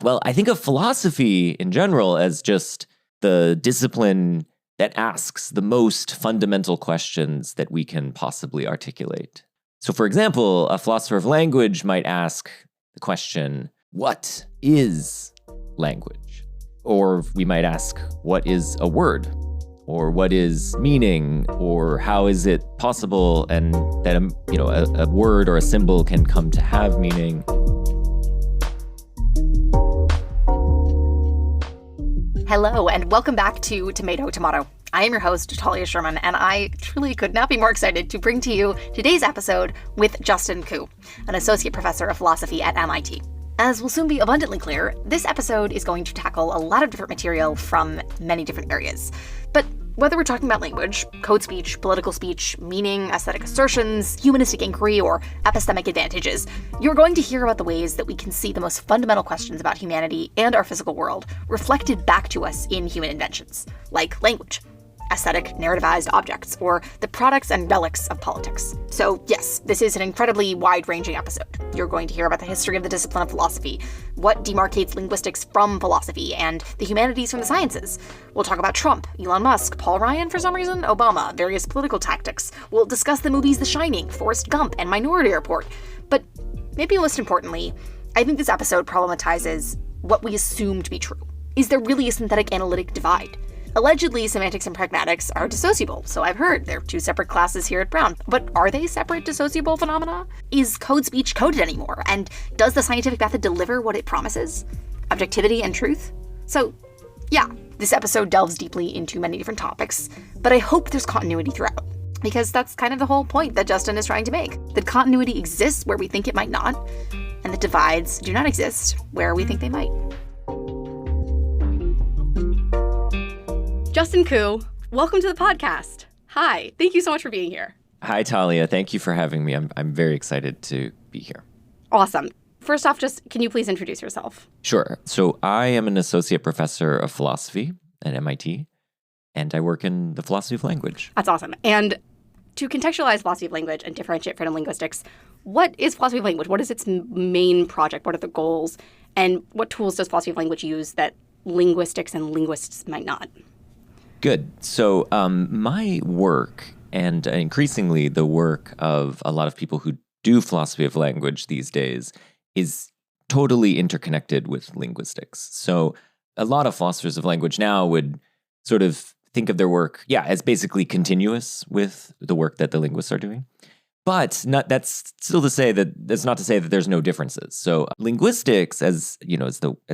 Well, I think of philosophy in general as just the discipline that asks the most fundamental questions that we can possibly articulate. So, for example, a philosopher of language might ask the question, what is language? Or we might ask, what is a word? Or what is meaning? Or how is it possible and that a word or a symbol can come to have meaning? Hello, and welcome back to Tomato. I am your host, Talia Sherman, and I truly could not be more excited to bring to you today's episode with Justin Khoo, an associate professor of philosophy at MIT. As will soon be abundantly clear, this episode is going to tackle a lot of different material from many different areas. But whether we're talking about language, code speech, political speech, meaning, aesthetic assertions, humanistic inquiry, or epistemic advantages, you're going to hear about the ways that we can see the most fundamental questions about humanity and our physical world reflected back to us in human inventions, like language, aesthetic narrativized objects, or the products and relics of politics. So yes, this is an incredibly wide-ranging episode. You're going to hear about the history of the discipline of philosophy, what demarcates linguistics from philosophy, and the humanities from the sciences. We'll talk about Trump, Elon Musk, Paul Ryan for some reason, Obama, various political tactics. We'll discuss the movies The Shining, Forrest Gump, and Minority Report. But maybe most importantly, I think this episode problematizes what we assume to be true. Is there really a synthetic analytic divide? Allegedly, semantics and pragmatics are dissociable, so I've heard. They're two separate classes here at Brown. But are they separate dissociable phenomena? Is code speech coded anymore? And does the scientific method deliver what it promises? Objectivity and truth? So, yeah, this episode delves deeply into many different topics, but I hope there's continuity throughout. Because that's kind of the whole point that Justin is trying to make. That continuity exists where we think it might not, and that divides do not exist where we think they might. Justin Khoo, welcome to the podcast. Hi, thank you so much for being here. Hi, Talia. Thank you for having me. I'm very excited to be here. Awesome. First off, just can you please introduce yourself? Sure. So I am an associate professor of philosophy at MIT, and I work in the philosophy of language. That's awesome. And to contextualize philosophy of language and differentiate from linguistics, what is philosophy of language? What is its main project? What are the goals? And what tools does philosophy of language use that linguistics and linguists might not? Good. So my work, and increasingly the work of a lot of people who do philosophy of language these days, is totally interconnected with linguistics. So a lot of philosophers of language now would sort of think of their work, as basically continuous with the work that the linguists are doing. But that's not to say that there's no differences. So linguistics, as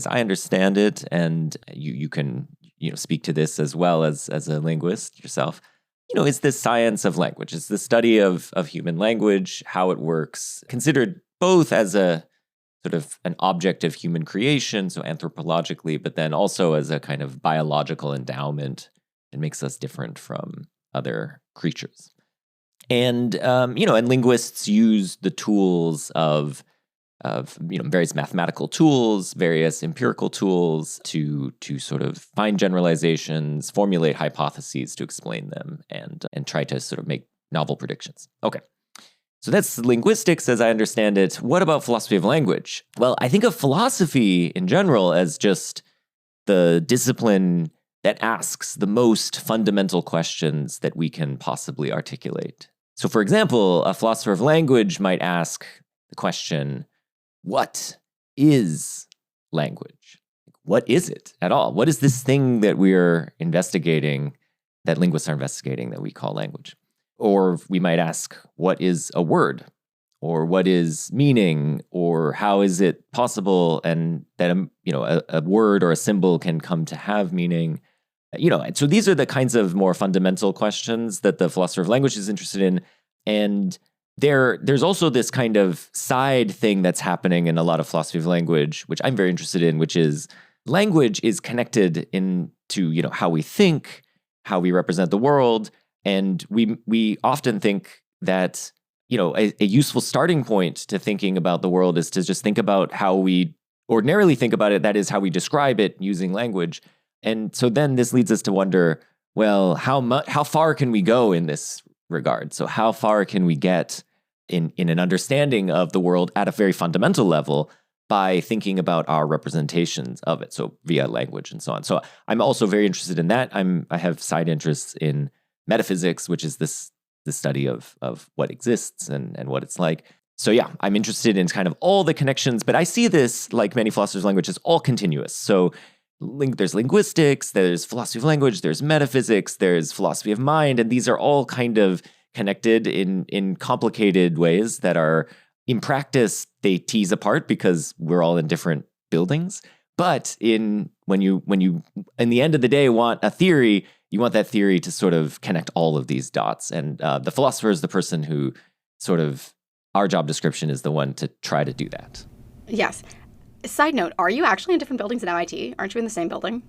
I understand it, and you can speak to this as well as a linguist yourself, is the science of language. It's the study of human language, how it works, considered both as a sort of an object of human creation, so anthropologically, but then also as a kind of biological endowment that makes us different from other creatures. And, and linguists use the tools of various mathematical tools, various empirical tools to sort of find generalizations, formulate hypotheses to explain them, and try to sort of make novel predictions. Okay. So that's linguistics as I understand it. What about philosophy of language? Well, I think of philosophy in general as just the discipline that asks the most fundamental questions that we can possibly articulate. So, for example, a philosopher of language might ask the question, what is language? What is it at all? What is this thing that we're investigating, that linguists are investigating, that we call language? Or we might ask, what is a word? Or what is meaning? Or how is it possible and that a word or a symbol can come to have meaning? So these are the kinds of more fundamental questions that the philosopher of language is interested in. And there's also this kind of side thing that's happening in a lot of philosophy of language, which I'm very interested in, which is language is connected into, how we think, how we represent the world. And we often think that, a useful starting point to thinking about the world is to just think about how we ordinarily think about it. That is how we describe it using language. And so then this leads us to wonder, well, how far can we go in this regard? So how far can we get in an understanding of the world at a very fundamental level by thinking about our representations of it, so via language and so on. So I'm also very interested in that. I have side interests in metaphysics, which is the study of what exists and what it's like. So yeah, I'm interested in kind of all the connections, but I see this, like many philosophers of language, as all continuous. So there's linguistics, there's philosophy of language, there's metaphysics, there's philosophy of mind, and these are all kind of connected in complicated ways that are, in practice, they tease apart because we're all in different buildings. But when you in the end of the day want a theory, you want that theory to sort of connect all of these dots. And the philosopher is the person who sort of, our job description is the one to try to do that. Yes. Side note, are you actually in different buildings at MIT? Aren't you in the same building?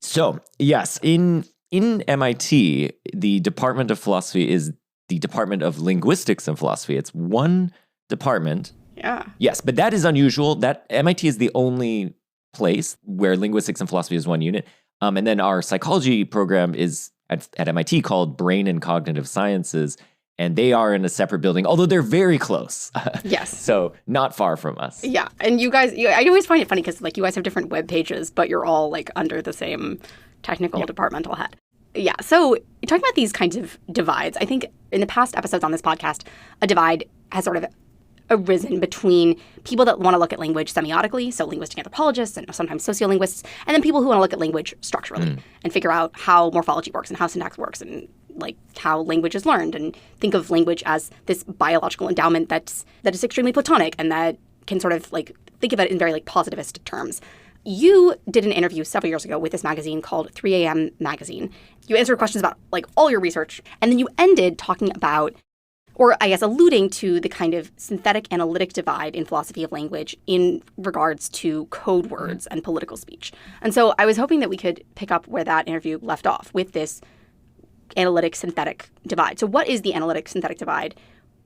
So, yes, in MIT, the Department of Philosophy is the Department of Linguistics and Philosophy. It's one department. Yeah. Yes, but that is unusual. That MIT is the only place where linguistics and philosophy is one unit. And then our psychology program is at MIT called Brain and Cognitive Sciences. And they are in a separate building, although they're very close. Yes. So not far from us. Yeah. And you guys, I always find it funny because like you guys have different web pages, but you're all like under the same technical departmental head. Yeah. So talking about these kinds of divides, I think in the past episodes on this podcast, a divide has sort of arisen between people that want to look at language semiotically, so linguistic anthropologists and sometimes sociolinguists, and then people who want to look at language structurally and figure out how morphology works and how syntax works and like how language is learned, and think of language as this biological endowment that is extremely platonic and that can sort of like think of it in very like positivist terms. You did an interview several years ago with this magazine called 3 a.m. Magazine. You answered questions about like all your research, and then you ended talking about, or I guess alluding to, the kind of synthetic analytic divide in philosophy of language in regards to code words and political speech. And so I was hoping that we could pick up where that interview left off with this analytic synthetic divide. So what is the analytic synthetic divide?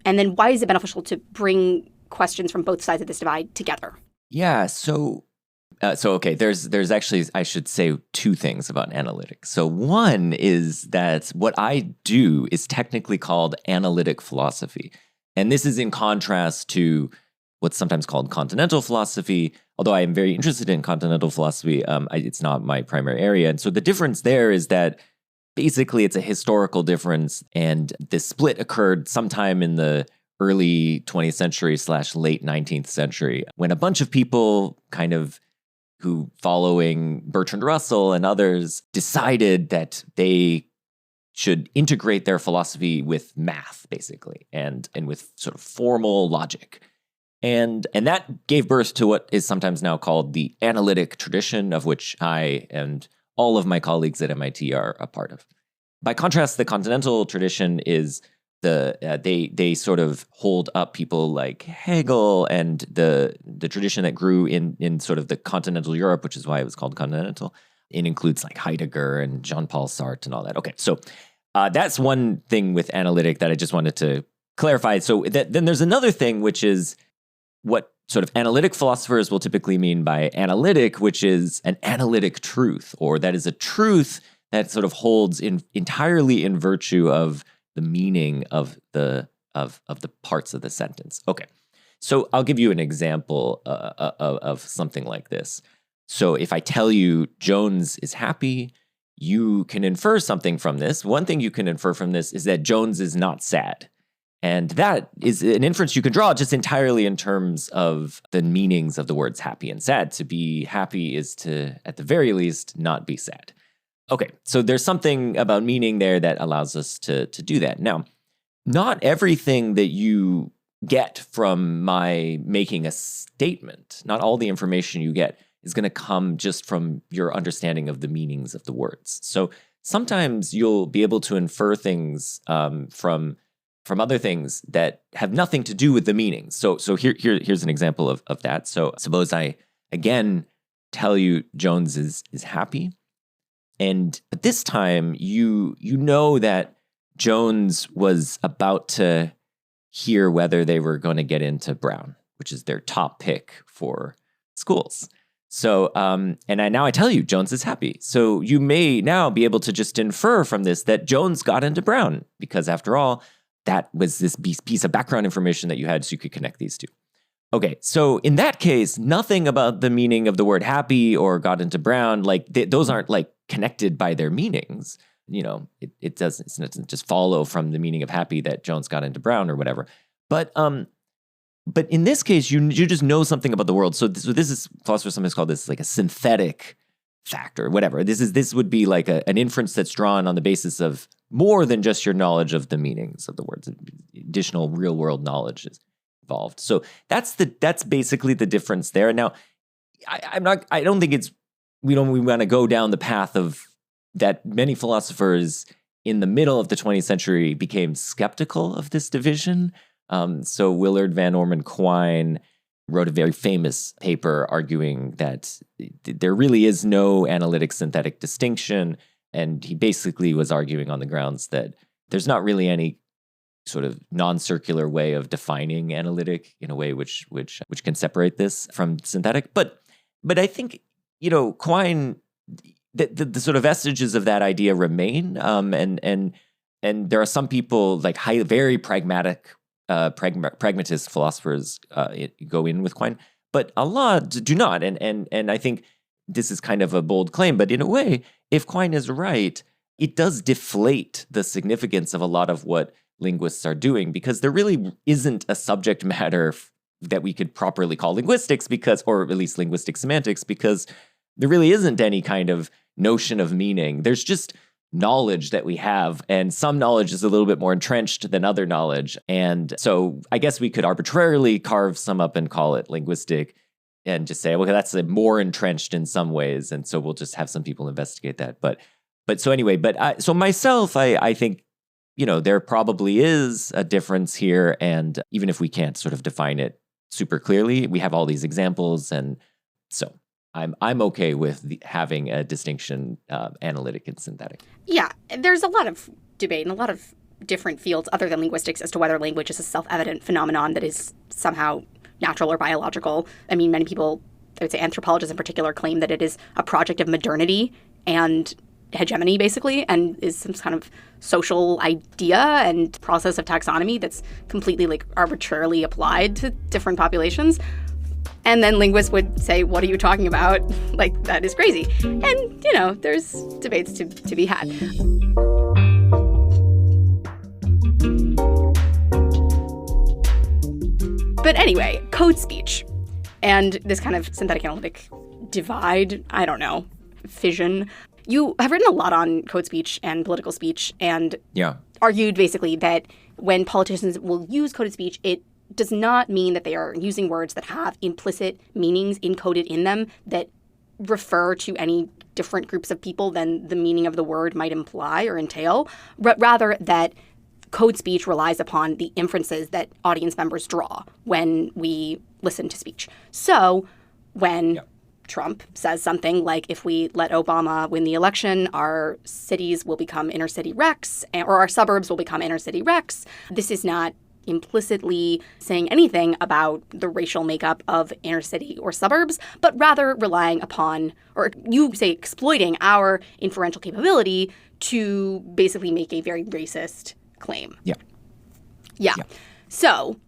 And then why is it beneficial to bring questions from both sides of this divide together? Yeah, so okay, there's actually, I should say, two things about analytic. So one is that what I do is technically called analytic philosophy. And this is in contrast to what's sometimes called continental philosophy, although I am very interested in continental philosophy. It's not my primary area. And so the difference there is that basically it's a historical difference, and this split occurred sometime in the early 20th century / late 19th century, when a bunch of people kind of who, following Bertrand Russell and others, decided that they should integrate their philosophy with math, basically, and with sort of formal logic. And that gave birth to what is sometimes now called the analytic tradition, of which I and all of my colleagues at MIT are a part of. By contrast, the continental tradition is they sort of hold up people like Hegel and the tradition that grew in sort of the continental Europe, which is why it was called continental. It includes like Heidegger and Jean-Paul Sartre and all that. Okay, so that's one thing with analytic that I just wanted to clarify. So then there's another thing, which is what sort of analytic philosophers will typically mean by analytic, which is an analytic truth, or that is a truth that sort of holds entirely in virtue of the meaning of the parts of the sentence. Okay, so I'll give you an example of something like this. So if I tell you Jones is happy, you can infer something from this. One thing you can infer from this is that Jones is not sad. And that is an inference you can draw just entirely in terms of the meanings of the words happy and sad. To be happy is to, at the very least, not be sad. Okay, so there's something about meaning there that allows us to do that. Now, not everything that you get from my making a statement, not all the information you get is going to come just from your understanding of the meanings of the words. So sometimes you'll be able to infer things from other things that have nothing to do with the meaning. So here's an example of that. So suppose I, again, tell you Jones is happy. And at this time, you know that Jones was about to hear whether they were going to get into Brown, which is their top pick for schools. So, now I tell you, Jones is happy. So you may now be able to just infer from this that Jones got into Brown, because after all, that was this piece of background information that you had, so you could connect these two. Okay, so in that case, nothing about the meaning of the word happy or got into brown, like those aren't like connected by their meanings. It doesn't just follow from the meaning of happy that Jones got into brown or whatever. But in this case, you just know something about the world. So this is, philosophers sometimes call this like a synthetic factor, whatever. This would be like an inference that's drawn on the basis of more than just your knowledge of the meanings of the words. Additional real world knowledge is involved. So that's basically the difference there. Now, I don't think we want to go down the path of that many philosophers in the middle of the 20th century became skeptical of this division. So Willard Van Orman Quine wrote a very famous paper arguing that there really is no analytic synthetic distinction. And he basically was arguing on the grounds that there's not really any sort of non-circular way of defining analytic in a way which can separate this from synthetic. But I think, Quine, the sort of vestiges of that idea remain. And there are some people like very pragmatic, pragmatist philosophers go in with Quine, but a lot do not. And I think this is kind of a bold claim, but in a way, if Quine is right, it does deflate the significance of a lot of what linguists are doing, because there really isn't a subject matter that we could properly call linguistics, or at least linguistic semantics, because there really isn't any kind of notion of meaning. There's just knowledge that we have, and some knowledge is a little bit more entrenched than other knowledge. And so I guess we could arbitrarily carve some up and call it linguistic and just say, well, that's more entrenched in some ways. And so we'll just have some people investigate that. But so anyway, so myself, I think, there probably is a difference here. And even if we can't sort of define it super clearly, we have all these examples. And so I'm okay with having a distinction, analytic and synthetic. Yeah, there's a lot of debate in a lot of different fields other than linguistics as to whether language is a self-evident phenomenon that is somehow natural or biological. I mean, many people, I would say anthropologists in particular, claim that it is a project of modernity and hegemony, basically, and is some kind of social idea and process of taxonomy that's completely like arbitrarily applied to different populations. And then linguists would say, what are you talking about? Like, that is crazy. And, there's debates to be had. But anyway, code speech and this kind of synthetic analytic divide, I don't know, fission. You have written a lot on code speech and political speech and argued basically that when politicians will use coded speech, it does not mean that they are using words that have implicit meanings encoded in them that refer to any different groups of people than the meaning of the word might imply or entail, rather that code speech relies upon the inferences that audience members draw when we listen to speech. So when Trump says something like, if we let Obama win the election, our cities will become inner city wrecks, or our suburbs will become inner city wrecks, this is not implicitly saying anything about the racial makeup of inner city or suburbs, but rather relying upon, or you say exploiting our inferential capability to basically make a very racist claim. Yeah. So,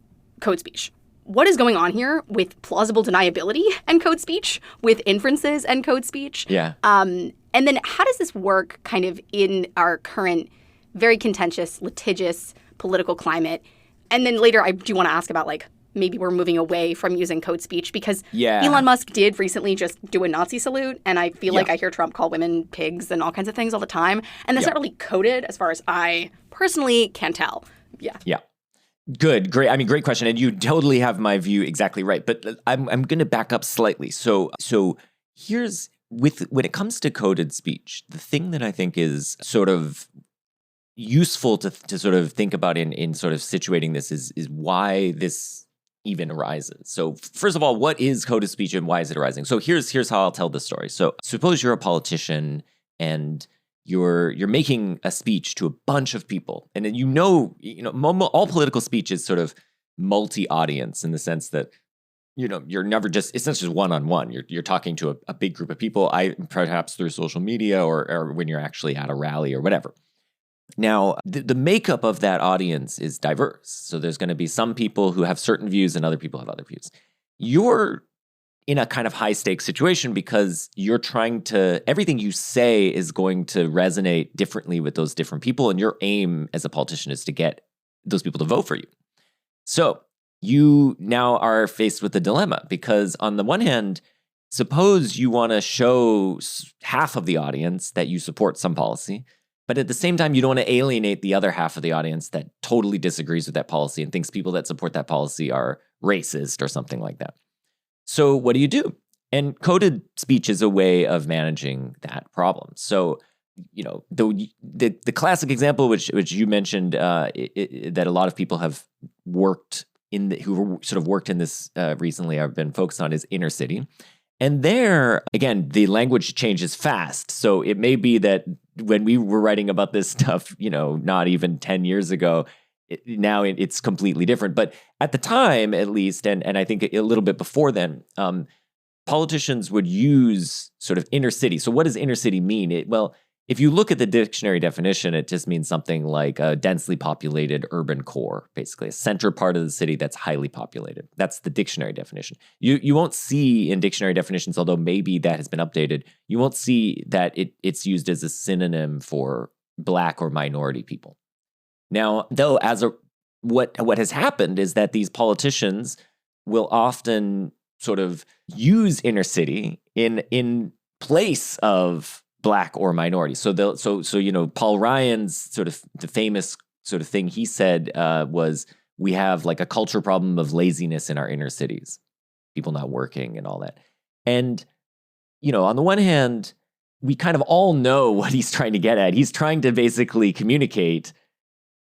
code speech. What is going on here with plausible deniability and code speech, with inferences and code speech? And then how does this work kind of in our current very contentious, litigious political climate? And then later I do want to ask about maybe we're moving away from using code speech because Elon Musk did recently just do a Nazi salute. And I feel like I hear Trump call women pigs and all kinds of things all the time. And that's not really coded as far as I personally can tell. Yeah. Good. Great. I mean, great question. And you totally have my view exactly right. But I'm going to back up slightly. So here's, when it comes to coded speech, the thing that I think is sort of useful to sort of think about in sort of situating this is why this even arises. So first of all, what is coded speech and why is it arising? So here's how I'll tell the story. So suppose you're a politician and you're making a speech to a bunch of people, and then all political speech is sort of multi-audience in the sense that you're never it's not just one-on-one. You're talking to a big group of people, perhaps through social media or when you're actually at a rally or whatever. Now, the makeup of that audience is diverse. So there's going to be some people who have certain views and other people have other views. you're in a kind of high stakes situation because you're trying to, everything you say is going to resonate differently with those different people. And your aim as a politician is to get those people to vote for you. So you now are faced with a dilemma because on the one hand, suppose you want to show half of the audience that you support some policy, but at the same time, you don't want to alienate the other half of the audience that totally disagrees with that policy and thinks people that support that policy are racist or something like that. So what do you do? And coded speech is a way of managing that problem. So, the classic example, which you mentioned, that a lot of people have worked in, who sort of worked in this recently, have been focused on, is inner city. And there, again, the language changes fast. So it may be that when we were writing about this stuff, not even 10 years ago, now it's completely different. But at the time, at least, and I think a little bit before then, politicians would use sort of inner city. So what does inner city mean? Well, if you look at the dictionary definition, it just means something like a densely populated urban core, basically a center part of the city that's highly populated. That's the dictionary definition. You won't see in dictionary definitions, although maybe that has been updated, you won't see that it's used as a synonym for Black or minority people. Now, though, what has happened is that these politicians will often sort of use inner city in place of Black or minority. So Paul Ryan's sort of the famous sort of thing he said was, we have like a culture problem of laziness in our inner cities, people not working and all that. And on the one hand, we kind of all know what he's trying to get at. He's trying to basically communicate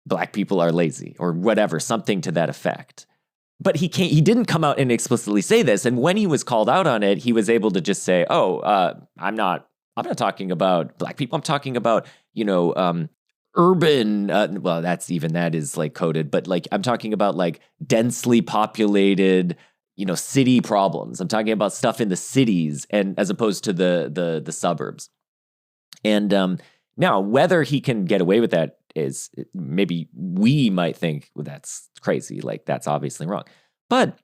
Black people are lazy or whatever, something to that effect. But he didn't come out and explicitly say this. And when he was called out on it, he was able to just say, I'm not talking about Black people. I'm talking about, urban, that is like coded, but like I'm talking about like densely populated, city problems. I'm talking about stuff in the cities and as opposed to the suburbs. And now whether he can get away with that is, maybe we might think, well, that's crazy. Like that's obviously wrong. But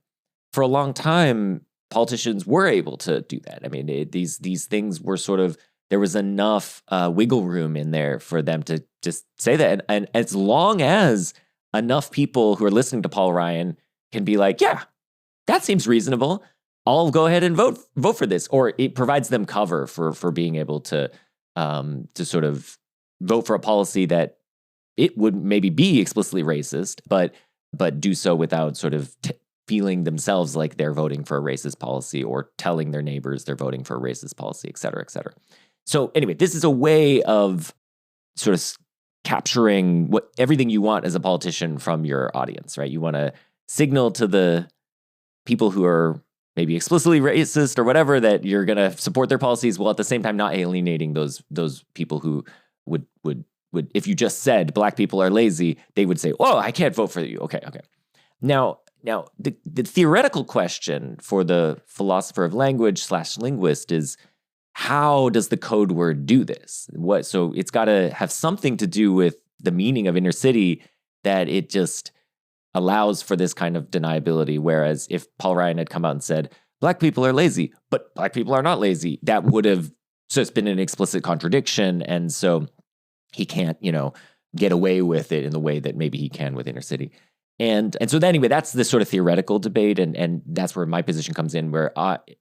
for a long time, politicians were able to do that. I mean, these things were sort of, there was enough wiggle room in there for them to just say that. And as long as enough people who are listening to Paul Ryan can be like, yeah, that seems reasonable, I'll go ahead and vote for this. Or it provides them cover for being able to sort of vote for a policy that it would maybe be explicitly racist, but do so without sort of feeling themselves like they're voting for a racist policy or telling their neighbors they're voting for a racist policy, et cetera, et cetera. So anyway, this is a way of sort of capturing everything you want as a politician from your audience, right? You want to signal to the people who are maybe explicitly racist or whatever that you're going to support their policies, while at the same time not alienating those people who would if you just said Black people are lazy, they would say, "Oh, I can't vote for you." Okay. Now the theoretical question for the philosopher of language / linguist is, how does the code word do this? So it's got to have something to do with the meaning of inner city, that it just allows for this kind of deniability. Whereas if Paul Ryan had come out and said, Black people are lazy, but Black people are not lazy, that would have just been an explicit contradiction. And so he can't, get away with it in the way that maybe he can with inner city. And so anyway, that's the sort of theoretical debate. And that's where my position comes in, where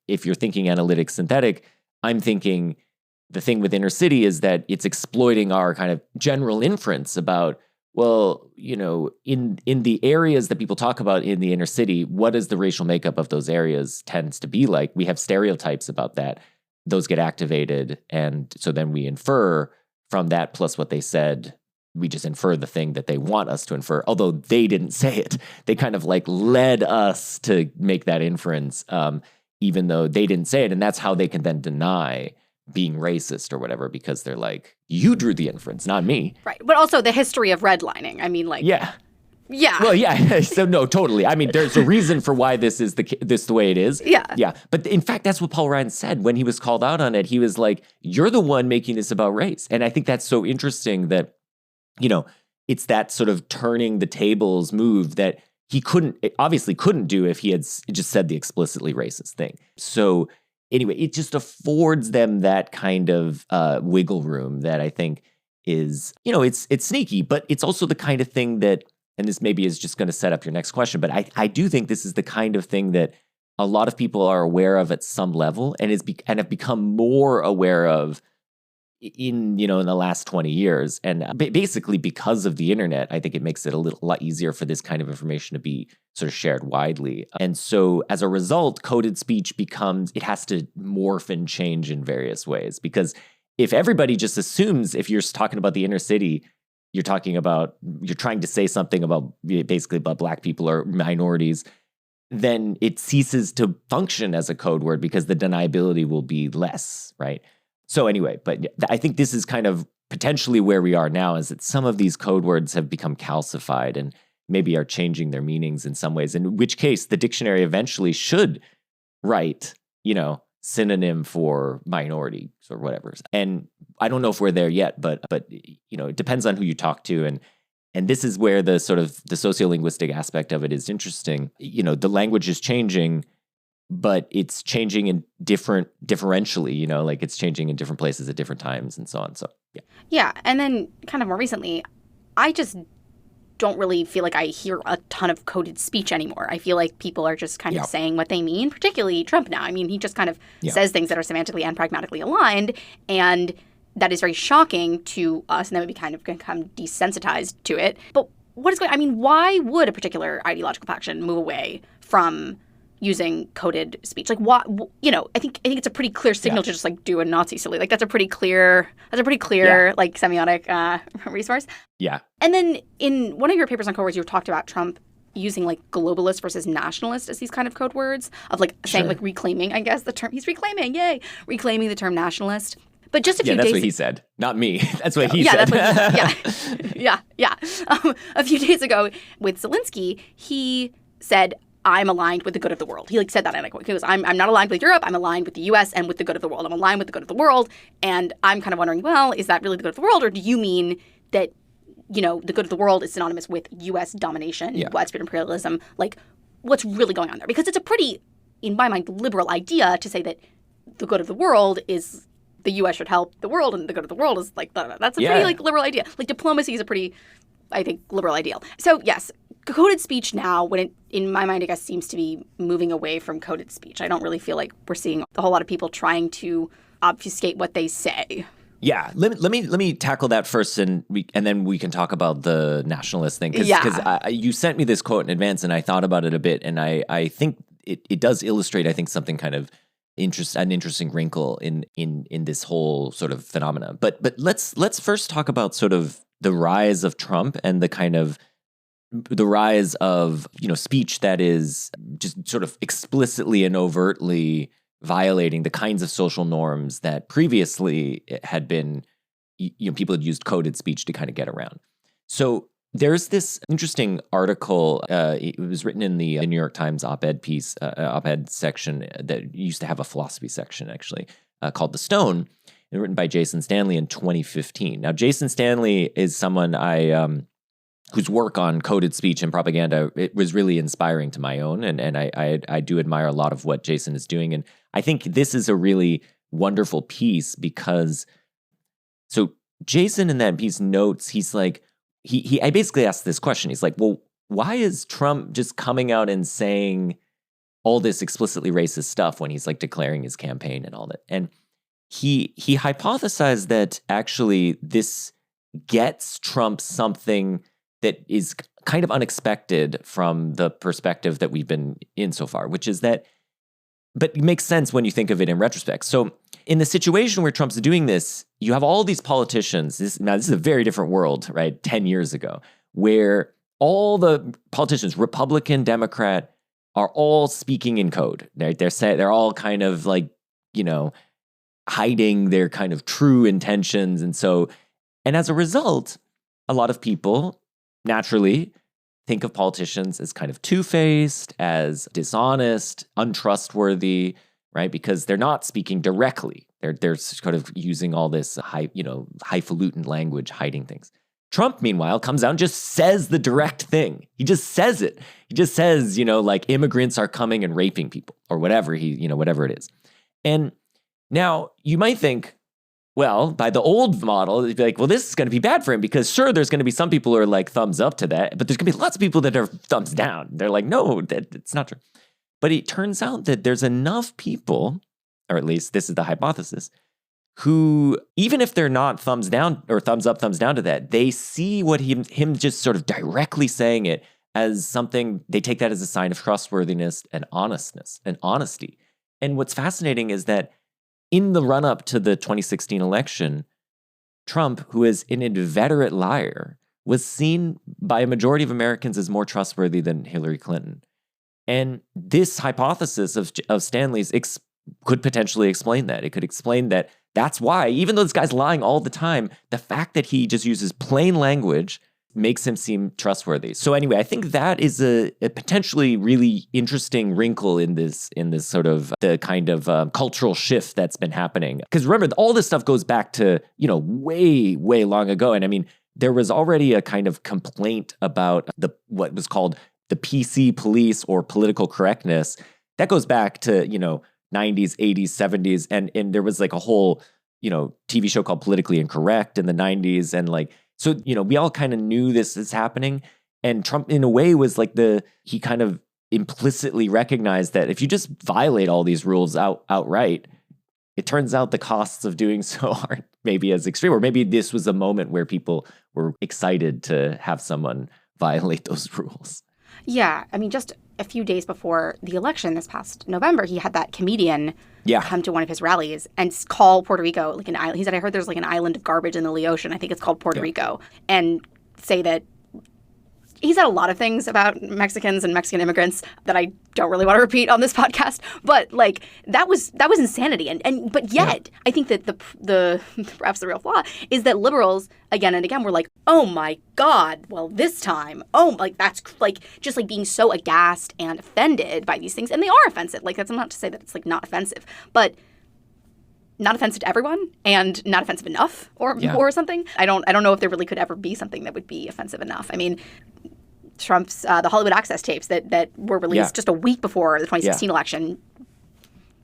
if you're thinking analytic synthetic, I'm thinking the thing with inner city is that it's exploiting our kind of general inference about, well, in the areas that people talk about in the inner city, what is the racial makeup of those areas tends to be like? We have stereotypes about that. Those get activated. And so then we infer from that plus what they said, we just infer the thing that they want us to infer, although they didn't say it. They kind of like led us to make that inference, even though they didn't say it. And that's how they can then deny being racist or whatever, because they're like, you drew the inference, not me. Right. But also the history of redlining. I mean, like... Yeah. Yeah. Well, yeah. So no, totally. I mean, there's a reason for why this is the way it is. Yeah. Yeah. But in fact, that's what Paul Ryan said when he was called out on it. He was like, you're the one making this about race. And I think that's so interesting that, it's that sort of turning the tables move that obviously couldn't do if he had just said the explicitly racist thing. So anyway, it just affords them that kind of wiggle room that I think is, it's sneaky, but it's also the kind of thing that, and this maybe is just going to set up your next question, but I do think this is the kind of thing that a lot of people are aware of at some level and have become more aware of in the last 20 years. And basically because of the internet, I think it makes it a lot easier for this kind of information to be sort of shared widely. And so as a result, coded speech it has to morph and change in various ways. Because if everybody just assumes if you're talking about the inner city, you're trying to say something about basically about Black people or minorities, then it ceases to function as a code word because the deniability will be less, right? So anyway, but I think this is kind of potentially where we are now, is that some of these code words have become calcified and maybe are changing their meanings in some ways, in which case the dictionary eventually should write, synonym for minority or whatever. And I don't know if we're there yet, but it depends on who you talk to. And this is where the sort of the sociolinguistic aspect of it is interesting. The language is changing, but it's changing in differentially, like it's changing in different places at different times and so on. So, yeah. Yeah. And then kind of more recently, I just don't really feel like I hear a ton of coded speech anymore. I feel like people are just kind of saying what they mean, particularly Trump now. I mean, he just kind of says things that are semantically and pragmatically aligned. And that is very shocking to us. And then we kind of become desensitized to it. But why would a particular ideological faction move away from using coded speech? Like, what, I think it's a pretty clear signal to just like do a Nazi silly. Like that's a pretty clear like semiotic resource. Yeah. And then in one of your papers on code words, you talked about Trump using like globalist versus nationalist as these kind of code words of like saying like reclaiming, I guess, the term. He's reclaiming the term nationalist. But just a few days. That's what he said, not me. That's what he said. That's what yeah. A few days ago with Zelensky, he said, I'm aligned with the good of the world. He said that, and he goes, I'm not aligned with Europe. I'm aligned with the U.S. and with the good of the world. I'm aligned with the good of the world. And I'm kind of wondering, well, is that really the good of the world? Or do you mean that, the good of the world is synonymous with U.S. domination, widespread imperialism? Like, what's really going on there? Because it's a pretty, in my mind, liberal idea to say that the good of the world is the U.S. should help the world, and the good of the world is like, that's a pretty liberal idea. Like diplomacy is a pretty, I think, liberal ideal. So yes, coded speech now, when it, in my mind, I guess, seems to be moving away from coded speech. I don't really feel like we're seeing a whole lot of people trying to obfuscate what they say. Yeah, let me tackle that first, and then we can talk about the nationalist thing. Because you sent me this quote in advance, and I thought about it a bit, and I think it does illustrate, I think, something kind of an interesting wrinkle in this whole sort of phenomena. But let's first talk about sort of the rise of Trump and the kind of the rise of speech that is just sort of explicitly and overtly violating the kinds of social norms that previously had been people had used coded speech to kind of get around. So there's this interesting article. It was written in the New York Times op-ed piece, op-ed section that used to have a philosophy section, actually, called The Stone, and written by Jason Stanley in 2015. Now, Jason Stanley is someone whose work on coded speech and propaganda, it was really inspiring to my own, and I do admire a lot of what Jason is doing. And I think this is a really wonderful piece because, so Jason in that piece notes, he's like, I basically asked this question. He's like, well, why is Trump just coming out and saying all this explicitly racist stuff when he's like declaring his campaign and all that? And he hypothesized that actually this gets Trump something that is kind of unexpected from the perspective that we've been in so far, which is that, but it makes sense when you think of it in retrospect. So in the situation where Trump's doing this, you have all these politicians. This is a very different world, right? 10 years ago, where all the politicians, Republican, Democrat, are all speaking in code. They're all kind of like, hiding their kind of true intentions. And as a result, a lot of people naturally think of politicians as kind of two-faced, as dishonest, untrustworthy, right? Because they're not speaking directly. They're kind of using all this highfalutin language, hiding things. Trump, meanwhile, comes out and just says the direct thing. He just says it. He just says, like immigrants are coming and raping people or whatever whatever it is. And now you might think, well, by the old model, it'd be like, well, this is going to be bad for him because sure, there's going to be some people who are like thumbs up to that, but there's going to be lots of people that are thumbs down. They're like, no, it's not true. But it turns out that there's enough people, or at least this is the hypothesis, who, even if they're not thumbs down or thumbs up, thumbs down to that, they see what him just sort of directly saying it as something, they take that as a sign of trustworthiness and honestness and honesty. And what's fascinating is that in the run-up to the 2016 election, Trump, who is an inveterate liar, was seen by a majority of Americans as more trustworthy than Hillary Clinton. And this hypothesis of Stanley's could potentially explain that. It could explain that that's why, even though this guy's lying all the time, the fact that he just uses plain language makes him seem trustworthy. So anyway, I think that is a potentially really interesting wrinkle in this sort of the kind of cultural shift that's been happening. Because remember, all this stuff goes back to, way, way long ago. And I mean, there was already a kind of complaint about what was called the PC police or political correctness. That goes back to, 90s, 80s, 70s. And there was like a whole, TV show called Politically Incorrect in the 90s. And like, so, we all kind of knew this is happening. And Trump, in a way, was like he kind of implicitly recognized that if you just violate all these rules outright, it turns out the costs of doing so aren't maybe as extreme. Or maybe this was a moment where people were excited to have someone violate those rules. Yeah. I mean, just a few days before the election this past November, he had that comedian come to one of his rallies and call Puerto Rico like an island. He said, I heard there's like an island of garbage in the ocean. I think it's called Puerto Rico. And say that he said a lot of things about Mexicans and Mexican immigrants that I don't really want to repeat on this podcast. But like that was insanity. But yet I think that the perhaps the real flaw is that liberals again and again were like, oh my God, well this time, that's like just like being so aghast and offended by these things. And they are offensive. Like that's not to say that it's like not offensive, but not offensive to everyone and not offensive enough or something. I don't know if there really could ever be something that would be offensive enough. I mean, Trump's the Hollywood Access tapes that were released just a week before the 2016 election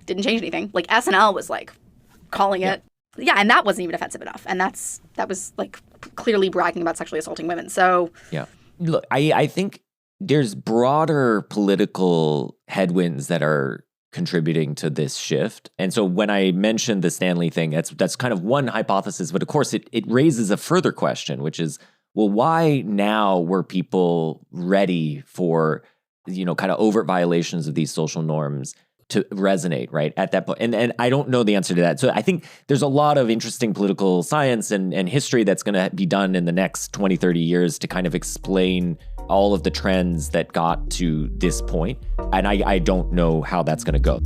didn't change anything. Like SNL was like calling it. Yeah, and that wasn't even offensive enough. And that was like clearly bragging about sexually assaulting women. So look, I think there's broader political headwinds that are contributing to this shift. And so when I mentioned the Stanley thing, that's kind of one hypothesis, but of course it raises a further question, which is, well, why now were people ready for, kind of overt violations of these social norms to resonate, right, at that point? And I don't know the answer to that. So I think there's a lot of interesting political science and history that's going to be done in the next 20, 30 years to kind of explain all of the trends that got to this point. And I don't know how that's going to go.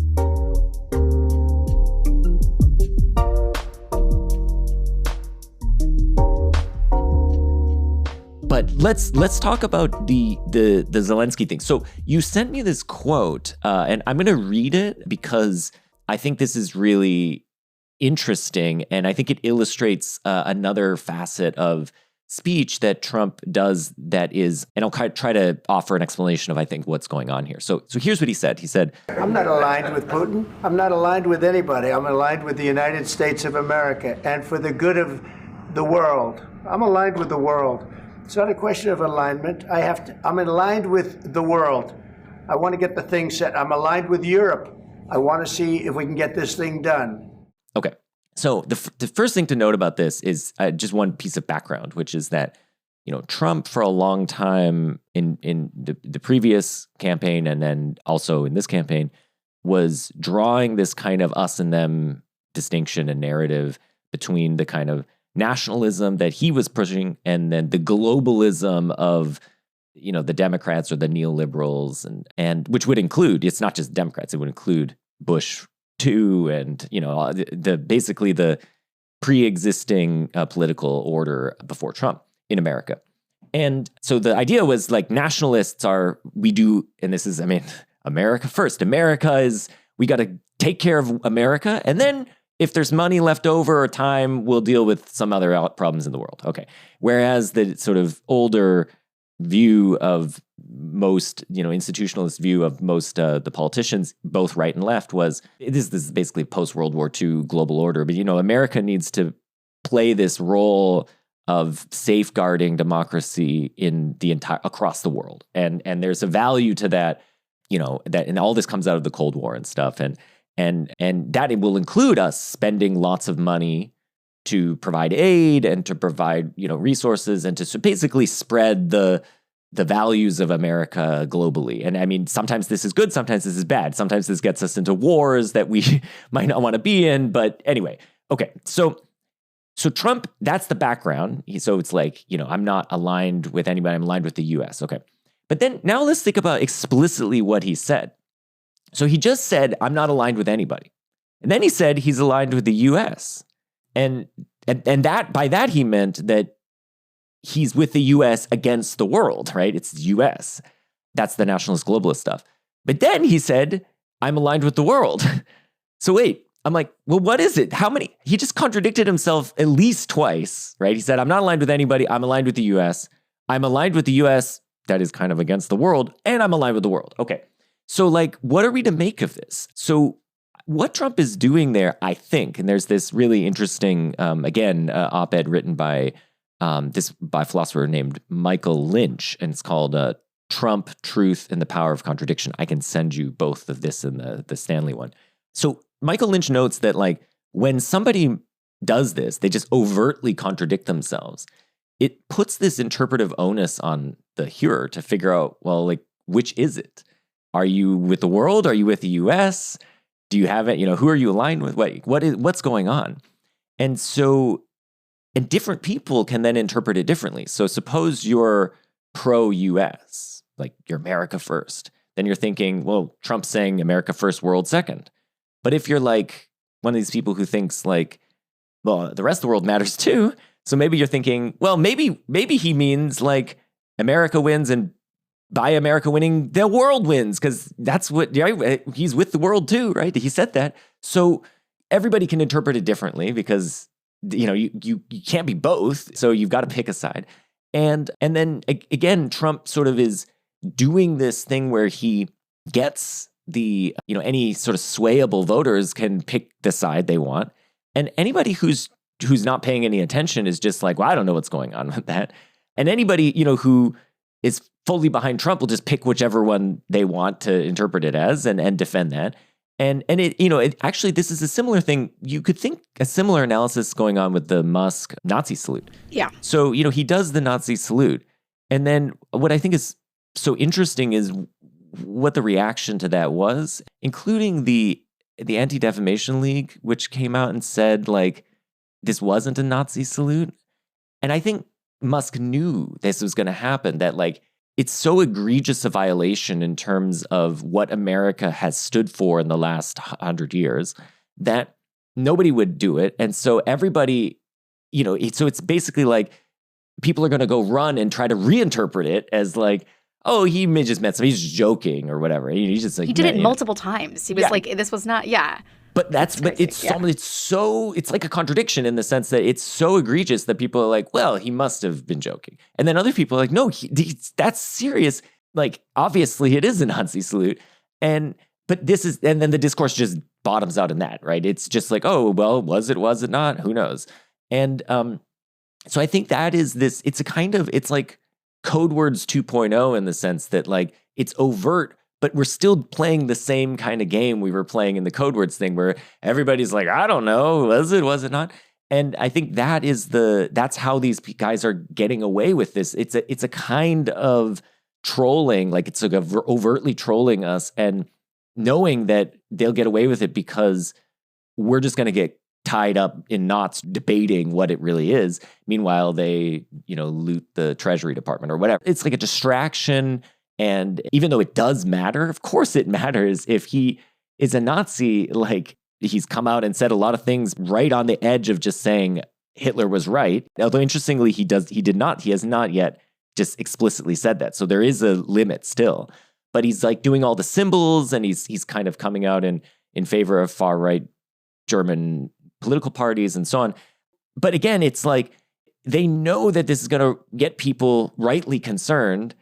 But let's talk about the Zelensky thing. So you sent me this quote, and I'm going to read it because I think this is really interesting, and I think it illustrates another facet of speech that Trump does that is, and I'll try to offer an explanation of, I think, what's going on here. So here's what he said. He said, I'm not aligned with Putin. I'm not aligned with anybody. I'm aligned with the United States of America and for the good of the world. I'm aligned with the world. It's not a question of alignment. I'm aligned with the world. I want to get the thing set. I'm aligned with Europe. I want to see if we can get this thing done. Okay. So the first thing to note about this is just one piece of background, which is that, Trump for a long time in the previous campaign and then also in this campaign was drawing this kind of us and them distinction and narrative between the kind of nationalism that he was pushing and then the globalism of, the Democrats or the neoliberals and which would include, it's not just Democrats, it would include Bush too, and, basically the pre-existing political order before Trump in America. And so the idea was like nationalists and this is, America first. America is, we got to take care of America. And then if there's money left over or time, we'll deal with some other problems in the world. Okay. Whereas the sort of older view of most, institutionalist view of most the politicians, both right and left, was this is basically post-World War II global order. But, America needs to play this role of safeguarding democracy in the across the world. And there's a value to that, and all this comes out of the Cold War and stuff. And that it will include us spending lots of money to provide aid and to provide, resources and to basically spread the values of America globally. And I mean, sometimes this is good, sometimes this is bad. Sometimes this gets us into wars that we might not want to be in. But anyway, okay. So Trump, that's the background. So it's like, I'm not aligned with anybody. I'm aligned with the US. Okay. But then now let's think about explicitly what he said. So he just said, I'm not aligned with anybody. And then he said he's aligned with the US. And that by that he meant that he's with the US against the world, right? It's the US. That's the nationalist globalist stuff. But then he said, I'm aligned with the world. So wait, I'm like, well, what is it? How many? He just contradicted himself at least twice, right? He said, I'm not aligned with anybody. I'm aligned with the US. I'm aligned with the US. That is kind of against the world. And I'm aligned with the world. Okay. So like, what are we to make of this? So what Trump is doing there, I think, and there's this really interesting, op-ed written by by a philosopher named Michael Lynch, and it's called Trump, Truth, and the Power of Contradiction. I can send you both of this and the Stanley one. So Michael Lynch notes that like when somebody does this, they just overtly contradict themselves. It puts this interpretive onus on the hearer to figure out, well, like, which is it? Are you with the world? Are you with the US? Do you have it? Who are you aligned with? What's going on? And different people can then interpret it differently. So suppose you're pro-US, like you're America first. Then you're thinking, well, Trump's saying America first, world second. But if you're like one of these people who thinks like, well, the rest of the world matters too. So maybe you're thinking, well, maybe he means like America wins, and by America winning, the world wins, because that's what, he's with the world too, right? He said that. So everybody can interpret it differently because, you can't be both. So you've got to pick a side. And then again, Trump sort of is doing this thing where he gets the, any sort of swayable voters can pick the side they want. And anybody who's not paying any attention is just like, well, I don't know what's going on with that. And anybody, who is fully behind Trump will just pick whichever one they want to interpret it as and defend that. And it actually, this is a similar thing. You could think a similar analysis going on with the Musk Nazi salute. Yeah. So, he does the Nazi salute. And then what I think is so interesting is what the reaction to that was, including the Anti-Defamation League, which came out and said, like, this wasn't a Nazi salute. And I think Musk knew this was going to happen, that like it's so egregious a violation in terms of what America has stood for in the last 100 years that nobody would do it. And so everybody, so it's basically like people are going to go run and try to reinterpret it as like, oh, he just meant something, he's just joking or whatever. He's just like, he did it multiple times. He was like, this was not, yeah. But it's like a contradiction in the sense that it's so egregious that people are like, well, he must have been joking. And then other people are like, no, that's serious. Like, obviously it is a Nazi salute. And then the discourse just bottoms out in that, right? It's just like, oh, well, was it not? Who knows? And so I think that is this, it's like Code Words 2.0 in the sense that like it's overt, but we're still playing the same kind of game we were playing in the Code Words thing where everybody's like, I don't know, was it not? And I think that's how these guys are getting away with this. It's a kind of trolling, like it's like overtly trolling us and knowing that they'll get away with it because we're just going to get tied up in knots debating what it really is. Meanwhile, they, loot the Treasury Department or whatever. It's like a distraction. And even though it does matter, of course it matters. If he is a Nazi, like he's come out and said a lot of things right on the edge of just saying Hitler was right. Although interestingly, he has not yet just explicitly said that. So there is a limit still, but he's like doing all the symbols and he's kind of coming out in favor of far right German political parties and so on. But again, it's like they know that this is going to get people rightly concerned,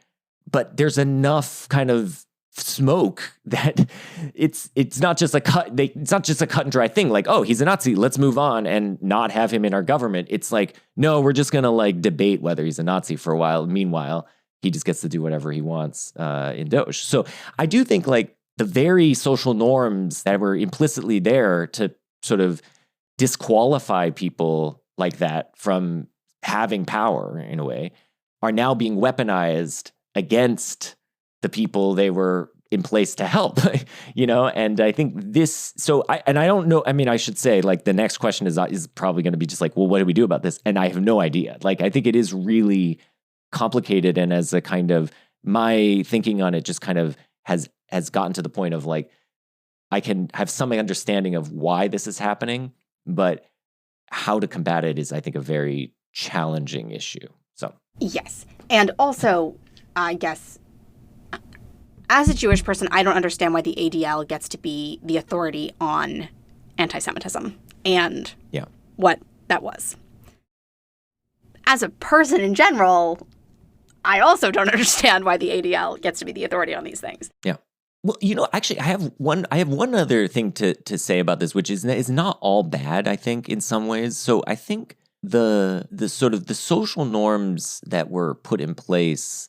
but there's enough kind of smoke that it's not just a it's not just a cut and dry thing like, oh, he's a Nazi, let's move on and not have him in our government. It's like, no, we're just going to like debate whether he's a Nazi for a while. Meanwhile, he just gets to do whatever he wants in Doge. So I do think like the very social norms that were implicitly there to sort of disqualify people like that from having power in a way are now being weaponized against the people they were in place to help, and I think this, I don't know, I mean, I should say like the next question is probably going to be just like, well, what do we do about this? And I have no idea. Like, I think it is really complicated. And as a kind of, my thinking on it just kind of has gotten to the point of like, I can have some understanding of why this is happening, but how to combat it is, I think, a very challenging issue. So, yes. And also, I guess, as a Jewish person, I don't understand why the ADL gets to be the authority on anti-Semitism and what that was. As a person in general, I also don't understand why the ADL gets to be the authority on these things. Yeah. Well, actually, I have one other thing to say about this, which is not all bad, I think, in some ways. So I think the sort of the social norms that were put in place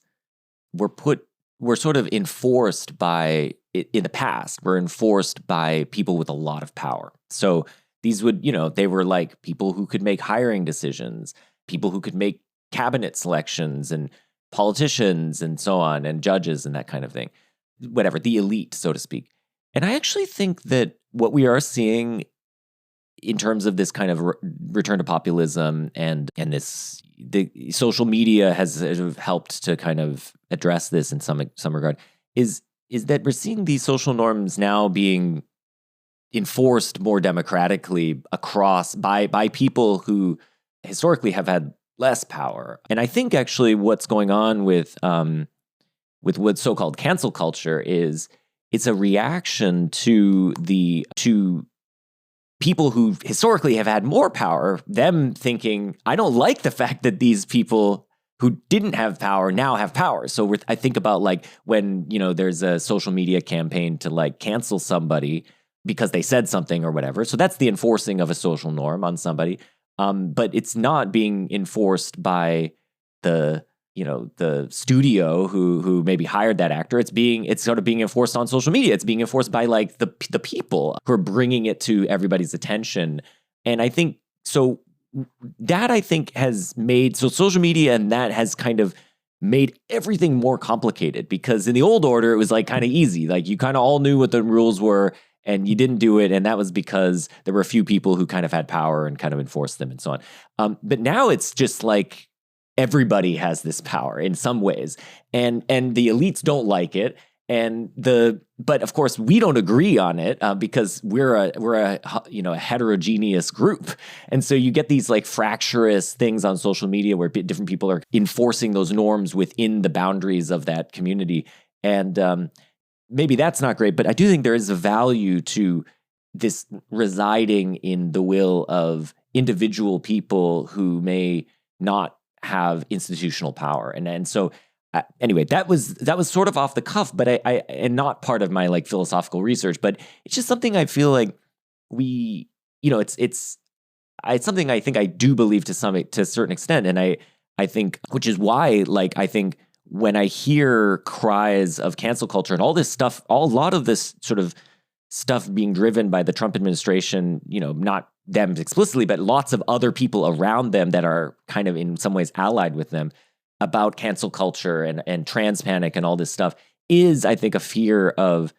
were sort of enforced by, in the past, were enforced by people with a lot of power. So these would, they were like people who could make hiring decisions, people who could make cabinet selections, and politicians and so on, and judges and that kind of thing. Whatever, the elite, so to speak. And I actually think that what we are seeing in terms of this kind of return to populism and this, the social media has sort of helped to kind of address this in some regard, is that we're seeing these social norms now being enforced more democratically across by people who historically have had less power. And I think actually what's going on with what's so-called cancel culture is it's a reaction to people who historically have had more power, them thinking, I don't like the fact that these people who didn't have power now have power. So I think about like when, there's a social media campaign to like cancel somebody because they said something or whatever. So that's the enforcing of a social norm on somebody. But it's not being enforced by the studio who maybe hired that actor. It's sort of being enforced on social media. It's being enforced by like the people who are bringing it to everybody's attention. And I think so that has made social media, and that has kind of made everything more complicated, because in the old order it was like kind of easy. Like you kind of all knew what the rules were and you didn't do it. And that was because there were a few people who kind of had power and kind of enforced them and so on. But now it's just like, everybody has this power in some ways, and the elites don't like it, but of course we don't agree on it because we're a heterogeneous group, and so you get these like fractious things on social media where different people are enforcing those norms within the boundaries of that community, and maybe that's not great. But I do think there is a value to this residing in the will of individual people who may not have institutional power. And so anyway, that was sort of off the cuff, but I and not part of my like philosophical research, but it's just something I feel like it's something I think I do believe to a certain extent. And I think, which is why, like, I think when I hear cries of cancel culture and all this stuff, a lot of this sort of stuff being driven by the Trump administration, not them explicitly, but lots of other people around them that are kind of in some ways allied with them about cancel culture and trans panic and all this stuff, is, I think, a fear of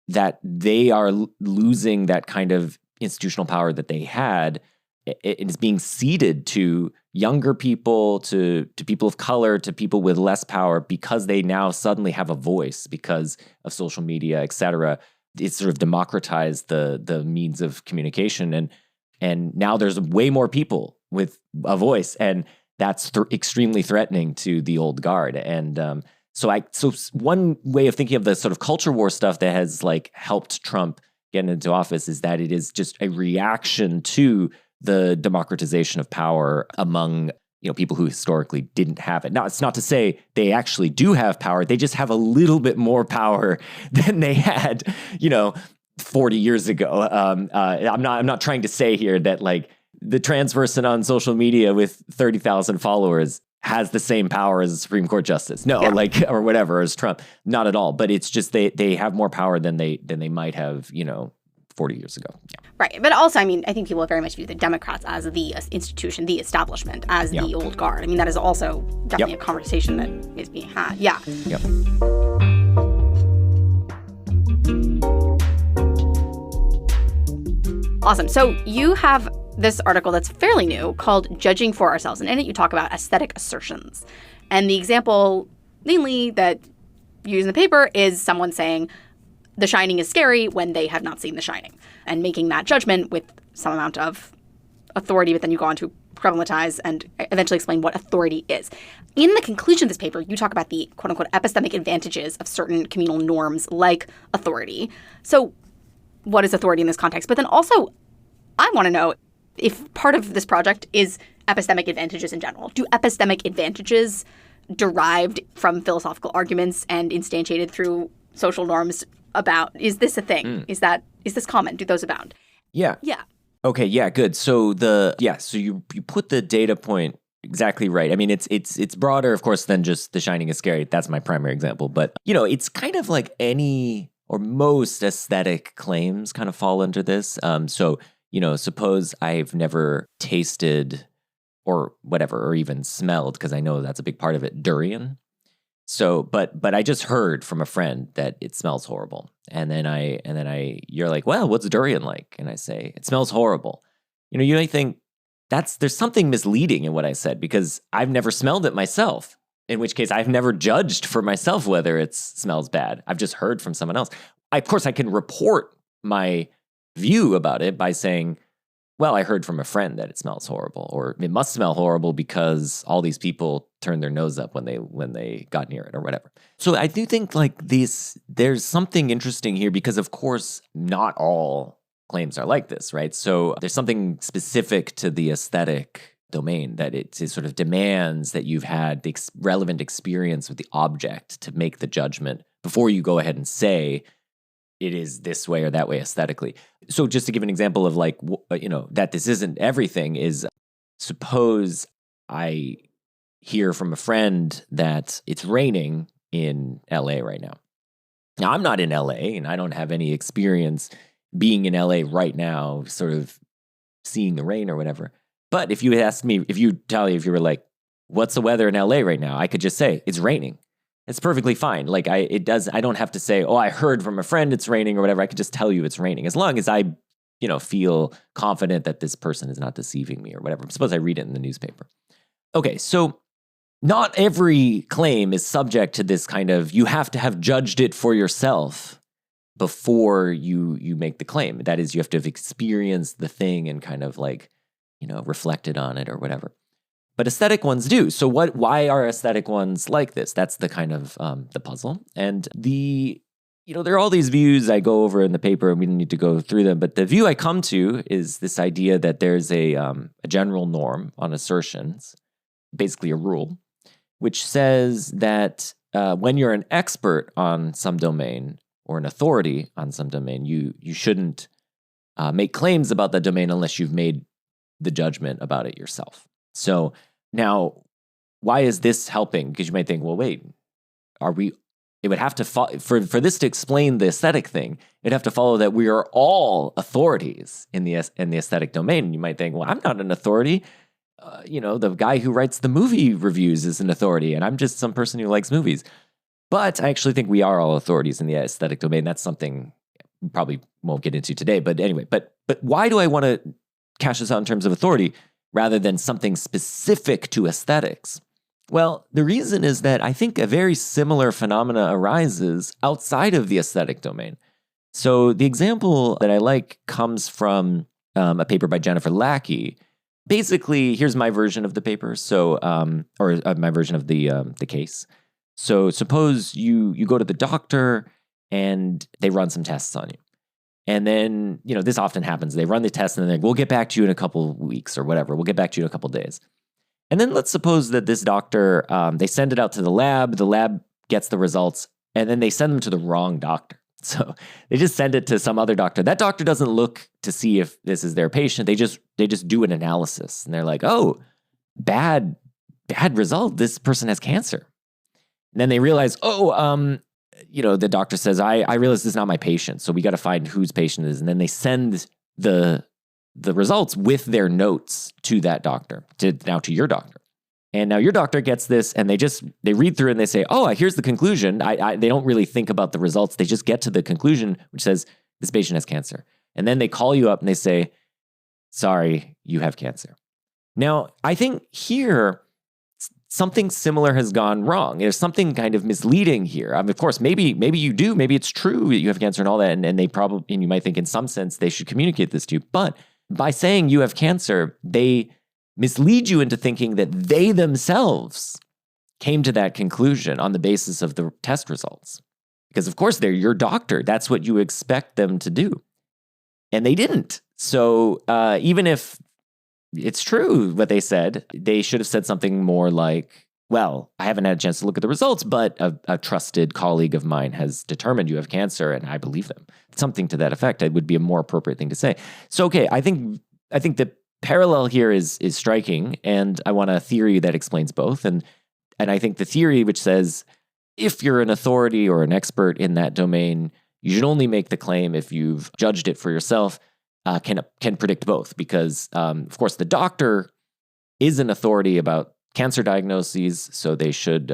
that they are losing that kind of institutional power that they had. It is being ceded to younger people, to people of color, to people with less power, because they now suddenly have a voice because of social media, et cetera. It's sort of democratized the means of communication, and now there's way more people with a voice, and that's extremely threatening to the old guard. And so one way of thinking of the sort of culture war stuff that has like helped Trump getting into office is that it is just a reaction to the democratization of power among people who historically didn't have it. Now, it's not to say they actually do have power. They just have a little bit more power than they had, 40 years ago. I'm not trying to say here that like the trans person on social media with 30,000 followers has the same power as a Supreme Court justice. No, or whatever, as Trump. Not at all. But it's just they have more power than they might have, 40 years ago. Yeah. Right. But also, I think people very much view the Democrats as the institution, the establishment, as the old guard. That is also definitely a conversation that is being had. Yeah. Yep. Awesome. So you have this article that's fairly new called Judging for Ourselves. And in it, you talk about aesthetic assertions. And the example, mainly, that you use in the paper is someone saying, The Shining is scary when they have not seen The Shining, and making that judgment with some amount of authority, but then you go on to problematize and eventually explain what authority is. In the conclusion of this paper, you talk about the quote-unquote epistemic advantages of certain communal norms like authority. So what is authority in this context? But then also, I want to know if part of this project is epistemic advantages in general. Do epistemic advantages derived from philosophical arguments and instantiated through social norms is this a thing? Is this common? Do those abound? Yeah. Yeah. Okay. Yeah. Good. So so you put the data point exactly right. It's broader, of course, than just The Shining is scary. That's my primary example. But, it's kind of like any or most aesthetic claims kind of fall under this. So, suppose I've never tasted or whatever, or even smelled, because I know that's a big part of it, durian. So, but I just heard from a friend that it smells horrible. And then you're like, well, what's durian like? And I say, it smells horrible. You might think there's something misleading in what I said, because I've never smelled it myself, in which case I've never judged for myself whether it smells bad. I've just heard from someone else. Of course, I can report my view about it by saying, well, I heard from a friend that it smells horrible, or it must smell horrible because all these people turned their nose up when they got near it, or whatever. So I do think there's something interesting here, because of course not all claims are like this, right? So there's something specific to the aesthetic domain that it sort of demands that you've had the relevant experience with the object to make the judgment before you go ahead and say it is this way or that way aesthetically. So just to give an example of that this isn't everything is, suppose I hear from a friend that it's raining in LA right now. Now, I'm not in LA and I don't have any experience being in LA right now, sort of seeing the rain or whatever. But if you asked me, if you were like, what's the weather in LA right now? I could just say, it's raining. It's perfectly fine. I don't have to say, oh, I heard from a friend it's raining or whatever. I could just tell you it's raining, as long as I, feel confident that this person is not deceiving me or whatever. Suppose I read it in the newspaper. Okay, so not every claim is subject to this kind of, you have to have judged it for yourself before you make the claim. That is, you have to have experienced the thing and kind of reflected on it or whatever. But aesthetic ones do. So why are aesthetic ones like this? That's the kind of the puzzle. And there are all these views I go over in the paper, and we don't need to go through them. But the view I come to is this idea that there's a general norm on assertions, basically a rule, which says that when you're an expert on some domain or an authority on some domain, you shouldn't make claims about that domain unless you've made the judgment about it yourself. So now, why is this helping? Because you might think, well, wait, it would have to, for this to explain the aesthetic thing, it'd have to follow that we are all authorities in the aesthetic domain. And you might think, well, I'm not an authority. The guy who writes the movie reviews is an authority, and I'm just some person who likes movies. But I actually think we are all authorities in the aesthetic domain. That's something we probably won't get into today. But anyway, but why do I want to cash this out in terms of authority rather than something specific to aesthetics? Well, the reason is that I think a very similar phenomena arises outside of the aesthetic domain. So the example that I like comes from a paper by Jennifer Lackey. Basically, here's my version of the paper. So, my version of the case. So suppose you go to the doctor and they run some tests on you. And then, this often happens. They run the test and then they're like, we'll get back to you in a couple of weeks or whatever. We'll get back to you in a couple of days. And then let's suppose that this doctor, they send it out to the lab gets the results, and then they send them to the wrong doctor. So they just send it to some other doctor. That doctor doesn't look to see if this is their patient. They just do an analysis, and they're like, oh, bad result. This person has cancer. And then they realize, the doctor says, I realize this is not my patient, so we got to find whose patient it is. And then they send the results with their notes to that doctor, to your doctor. And now your doctor gets this, and they read through it and they say, oh, here's the conclusion. They don't really think about the results. They just get to the conclusion, which says this patient has cancer. And then they call you up and they say, sorry, you have cancer. Now, I think here, something similar has gone wrong. There's something kind of misleading here. Of course, maybe you do. Maybe it's true that you have cancer and all that. And you might think in some sense they should communicate this to you. But by saying you have cancer, they mislead you into thinking that they themselves came to that conclusion on the basis of the test results. Because of course, they're your doctor. That's what you expect them to do. And they didn't. So even if it's true what they said, they should have said something more like, well, I haven't had a chance to look at the results, but a trusted colleague of mine has determined you have cancer and I believe them. Something to that effect. It would be a more appropriate thing to say. So, okay, I think the parallel here is striking, and I want a theory that explains both. And I think the theory which says if you're an authority or an expert in that domain, you should only make the claim if you've judged it for yourself, can predict both. Because, of course, the doctor is an authority about cancer diagnoses, so they should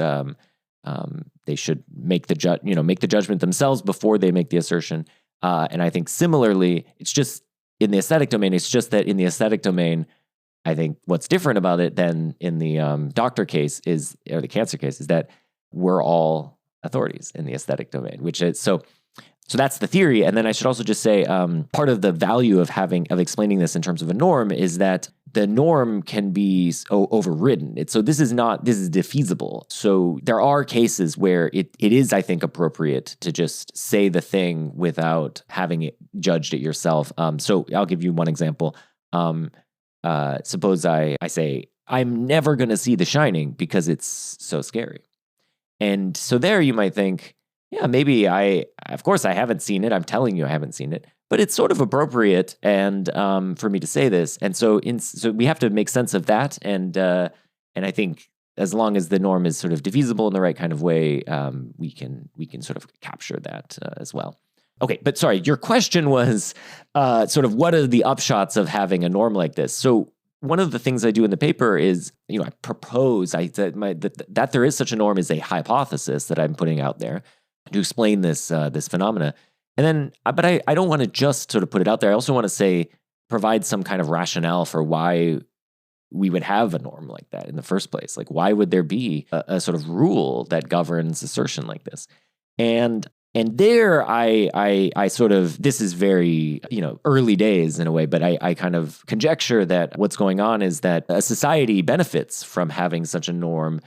make the judgment themselves before they make the assertion. And I think similarly, it's just in the aesthetic domain. It's just that in the aesthetic domain, I think what's different about it than in the doctor case or the cancer case is that we're all authorities in the aesthetic domain, which is so. So that's the theory. And then I should also just say part of the value of explaining this in terms of a norm is that the norm can be overridden. This is defeasible. So there are cases where it is, I think, appropriate to just say the thing without having it judged it yourself. So I'll give you one example. Suppose I say, I'm never going to see The Shining because it's so scary. And so there you might think, yeah, maybe of course I haven't seen it. I'm telling you I haven't seen it, but it's sort of appropriate and for me to say this. And so we have to make sense of that. And I think as long as the norm is sort of defeasible in the right kind of way, we can sort of capture that as well. Okay, but sorry, your question was sort of what are the upshots of having a norm like this? So one of the things I do in the paper is, I propose that there is such a norm is a hypothesis that I'm putting out there to explain this phenomena. And then, but I don't want to just sort of put it out there. I also want to provide some kind of rationale for why we would have a norm like that in the first place. Like, why would there be a sort of rule that governs assertion like this? And there, I sort of, this is very, early days in a way, but I kind of conjecture that what's going on is that a society benefits from having such a norm,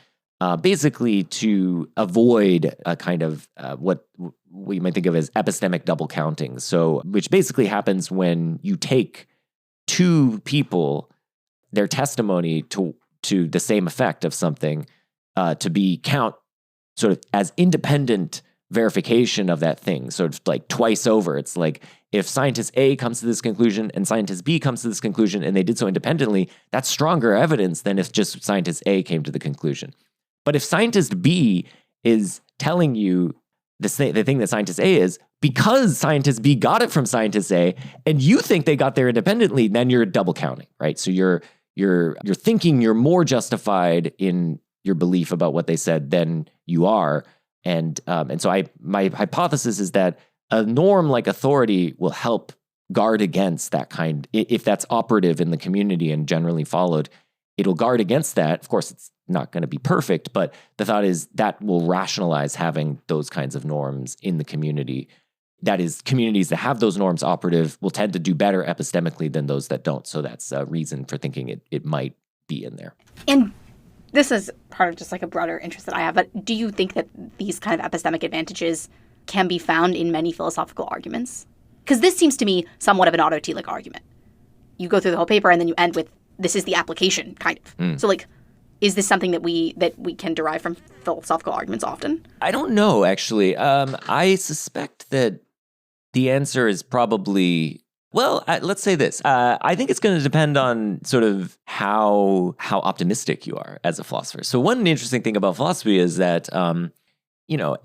basically to avoid a kind of what we might think of as epistemic double counting. So, which basically happens when you take two people, their testimony to the same effect of something, to be count sort of as independent verification of that thing, sort of like twice over. It's like if scientist A comes to this conclusion and scientist B comes to this conclusion and they did so independently, that's stronger evidence than if just scientist A came to the conclusion. But if scientist B is telling you the thing that scientist A is, because scientist B got it from scientist A and you think they got there independently, then you're double counting, right? So you're thinking you're more justified in your belief about what they said than you are. And so my hypothesis is that a norm like authority will help guard against that kind. If that's operative in the community and generally followed, it'll guard against that. Of course, it's not going to be perfect, but the thought is that will rationalize having those kinds of norms in the community. That is, communities that have those norms operative will tend to do better epistemically than those that don't. So that's a reason for thinking it might be in there. And this is part of just like a broader interest that I have, but do you think that these kind of epistemic advantages can be found in many philosophical arguments? Because this seems to me somewhat of an autotelic argument. You go through the whole paper and then you end with, this is the application, kind of. So, like, is this something that we can derive from philosophical arguments often? I don't know, actually. I suspect that the answer is probably, well, let's say this. I think it's going to depend on sort of how optimistic you are as a philosopher. So one interesting thing about philosophy is that,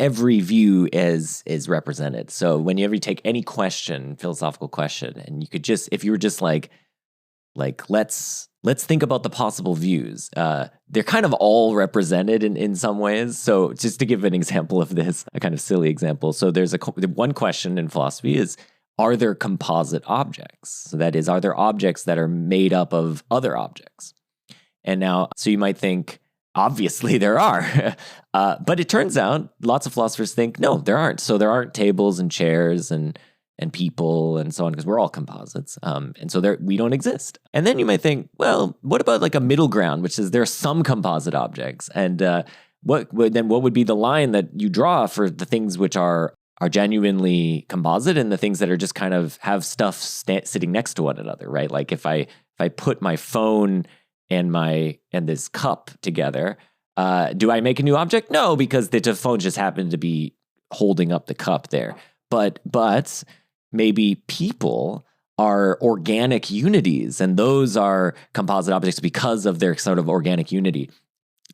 every view is represented. So whenever you take any question, philosophical question, and you could just, if you were just like let's think about the possible views. They're kind of all represented in some ways. So just to give an example of this, a kind of silly example. So there's one question in philosophy is, are there composite objects? So that is, are there objects that are made up of other objects? And now, so you might think, obviously there are. But it turns out lots of philosophers think, no, there aren't. So there aren't tables and chairs and people and so on, because we're all composites. And so we don't exist. And then you might think, well, what about like a middle ground, which is there are some composite objects? And what would be the line that you draw for the things which are genuinely composite and the things that are just kind of have stuff sitting next to one another, right? Like if I put my phone and this cup together, do I make a new object? No, because the phone just happened to be holding up the cup there. But maybe people are organic unities, and those are composite objects because of their sort of organic unity.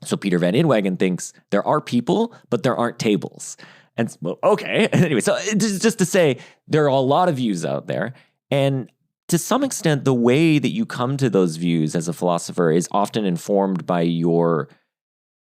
So Peter Van Inwagen thinks there are people, but there aren't tables. And well, okay. Anyway, so just to say, there are a lot of views out there. And to some extent, the way that you come to those views as a philosopher is often informed by your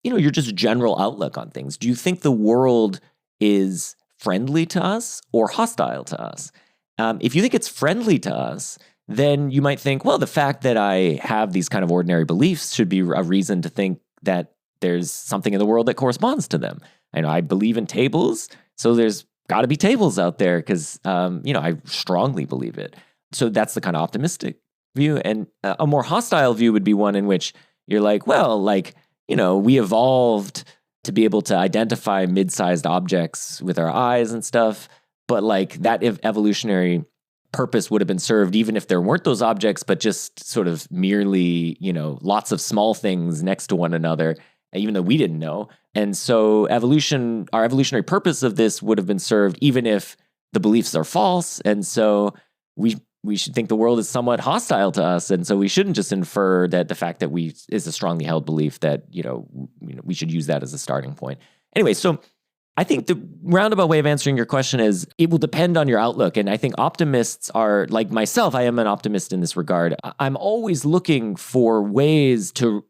just general outlook on things. Do you think the world is friendly to us or hostile to us? If you think it's friendly to us, then you might think, well, the fact that I have these kind of ordinary beliefs should be a reason to think that there's something in the world that corresponds to them. I believe in tables, so there's got to be tables out there because, I strongly believe it. So that's the kind of optimistic view. And a more hostile view would be one in which you're like, well, we evolved to be able to identify mid-sized objects with our eyes and stuff. But that evolutionary purpose would have been served even if there weren't those objects, but just sort of merely, lots of small things next to one another, even though we didn't know. And so our evolutionary purpose of this would have been served even if the beliefs are false. And so we should think the world is somewhat hostile to us. And so we shouldn't just infer that the fact that is a strongly held belief that, we should use that as a starting point. Anyway, so I think the roundabout way of answering your question is it will depend on your outlook. And I think optimists are, like myself, I am an optimist in this regard. I'm always looking for ways to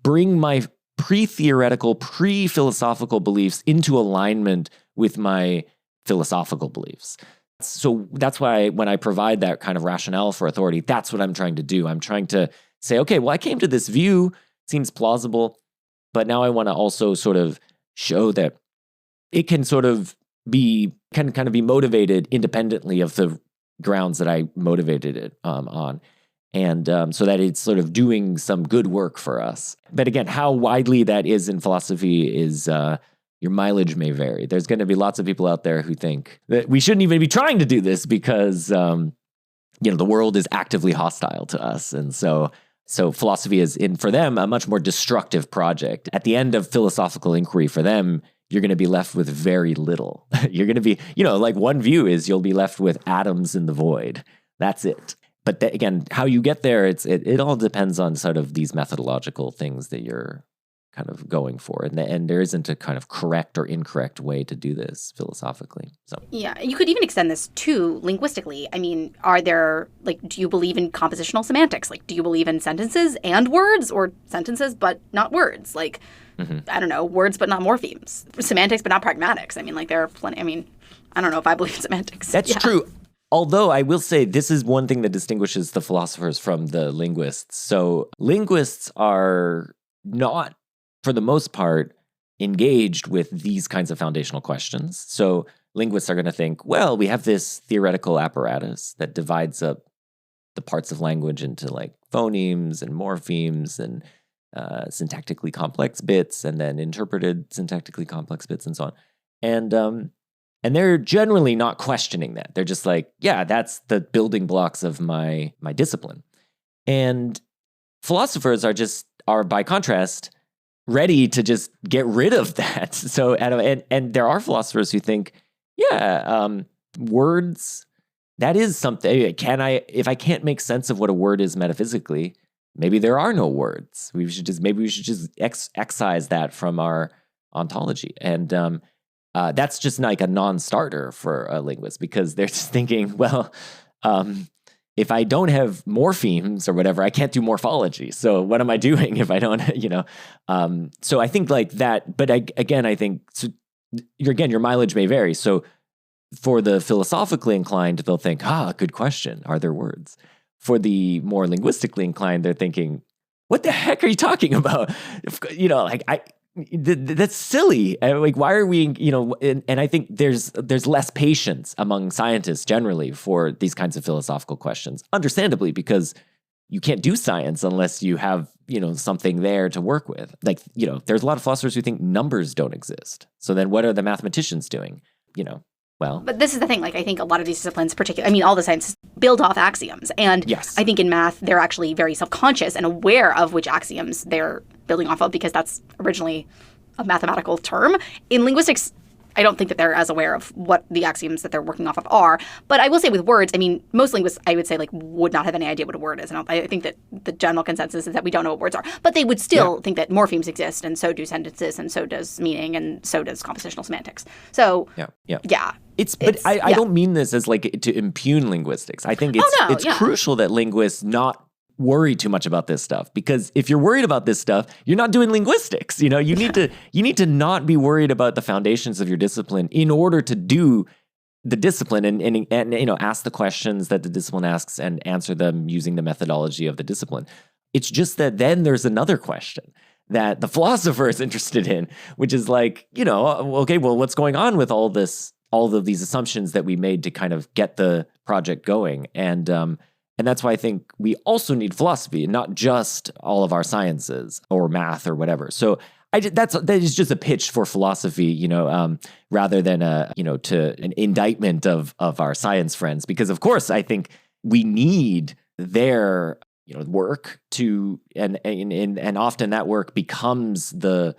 bring my pre-theoretical, pre-philosophical beliefs into alignment with my philosophical beliefs. So that's why when I provide that kind of rationale for authority, that's what I'm trying to do. I'm trying to say, okay, well, I came to this view, seems plausible, but now I want to also sort of show that it can sort of be motivated independently of the grounds that I motivated it on. And so that it's sort of doing some good work for us. But again, how widely that is in philosophy is your mileage may vary. There's going to be lots of people out there who think that we shouldn't even be trying to do this because the world is actively hostile to us. And so philosophy is, for them, a much more destructive project. At the end of philosophical inquiry for them, you're going to be left with very little. You're going to be, one view is you'll be left with atoms in the void. That's it. But again, how you get there, it all depends on sort of these methodological things that you're kind of going for. And there isn't a kind of correct or incorrect way to do this philosophically. So yeah, you could even extend this to linguistically. I mean, are there, do you believe in compositional semantics? Do you believe in sentences and words, or sentences but not words? I don't know, words but not morphemes. Semantics but not pragmatics. I mean, there are plenty. I mean, I don't know if I believe in semantics. That's true. Although I will say this is one thing that distinguishes the philosophers from the linguists. So linguists are not, for the most part, engaged with these kinds of foundational questions. So linguists are going to think, well, we have this theoretical apparatus that divides up the parts of language into phonemes and morphemes and syntactically complex bits, and then interpreted syntactically complex bits and so on. And And they're generally not questioning that. They're just like, yeah, that's the building blocks of my discipline. And philosophers are by contrast ready to just get rid of that. So, and there are philosophers who think, words, that is something. If I can't make sense of what a word is metaphysically, maybe there are no words. We should just excise that from our ontology. And that's just like a non-starter for a linguist, because they're just thinking, well, if I don't have morphemes or whatever, I can't do morphology. So what am I doing if I don't, So I think like that, but I think, so your mileage may vary. So for the philosophically inclined, they'll think, good question. Are there words? For the more linguistically inclined, they're thinking, what the heck are you talking about? That's silly. Like, why are we, and I think there's less patience among scientists generally for these kinds of philosophical questions, understandably, because you can't do science unless you have, something there to work with. Like, there's a lot of philosophers who think numbers don't exist. So then what are the mathematicians doing? Well, but this is the thing. Like, I think a lot of these disciplines, particularly, all the sciences build off axioms. And yes. I think in math, they're actually very self-conscious and aware of which axioms they're building off of, because that's originally a mathematical term. In linguistics, I don't think that they're as aware of what the axioms that they're working off of are. But I will say with words, most linguists, I would say, would not have any idea what a word is. And I think that the general consensus is that we don't know what words are. But they would still think that morphemes exist, and so do sentences, and so does meaning, and so does compositional semantics. So, yeah. I don't mean this as like to impugn linguistics. I think it's crucial that linguists not worry too much about this stuff, because if you're worried about this stuff, you're not doing linguistics. You need to not be worried about the foundations of your discipline in order to do the discipline and ask the questions that the discipline asks and answer them using the methodology of the discipline. It's just that then there's another question that the philosopher is interested in, which is like, okay, well, what's going on with all of these assumptions that we made to kind of get the project going? And that's why I think we also need philosophy, and not just all of our sciences or math or whatever. So that is just a pitch for philosophy, rather than an indictment of our science friends. Because of course, I think we need their work to, and often that work becomes the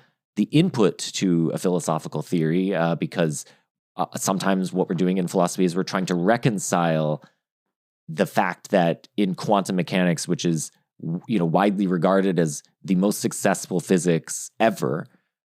input to a philosophical theory, because sometimes what we're doing in philosophy is we're trying to reconcile the fact that in quantum mechanics, which is widely regarded as the most successful physics ever,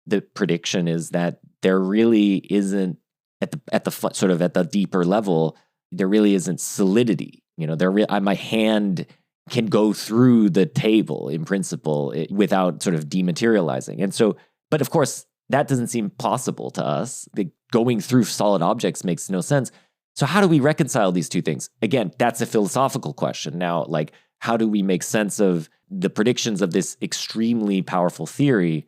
the prediction is that there really isn't at the deeper level, there really isn't solidity. My hand can go through the table in principle without sort of dematerializing. And so, but of course, that doesn't seem possible to us. Going through solid objects makes no sense. So how do we reconcile these two things? Again, that's a philosophical question. Now, like, how do we make sense of the predictions of this extremely powerful theory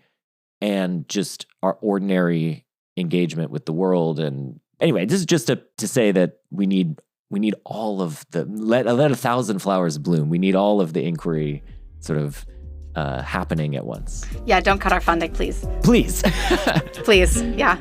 and just our ordinary engagement with the world? And anyway, this is just to say that we need all of let 1,000 flowers bloom. We need all of the inquiry sort of happening at once. Yeah, don't cut our funding, please. Please. Please, yeah.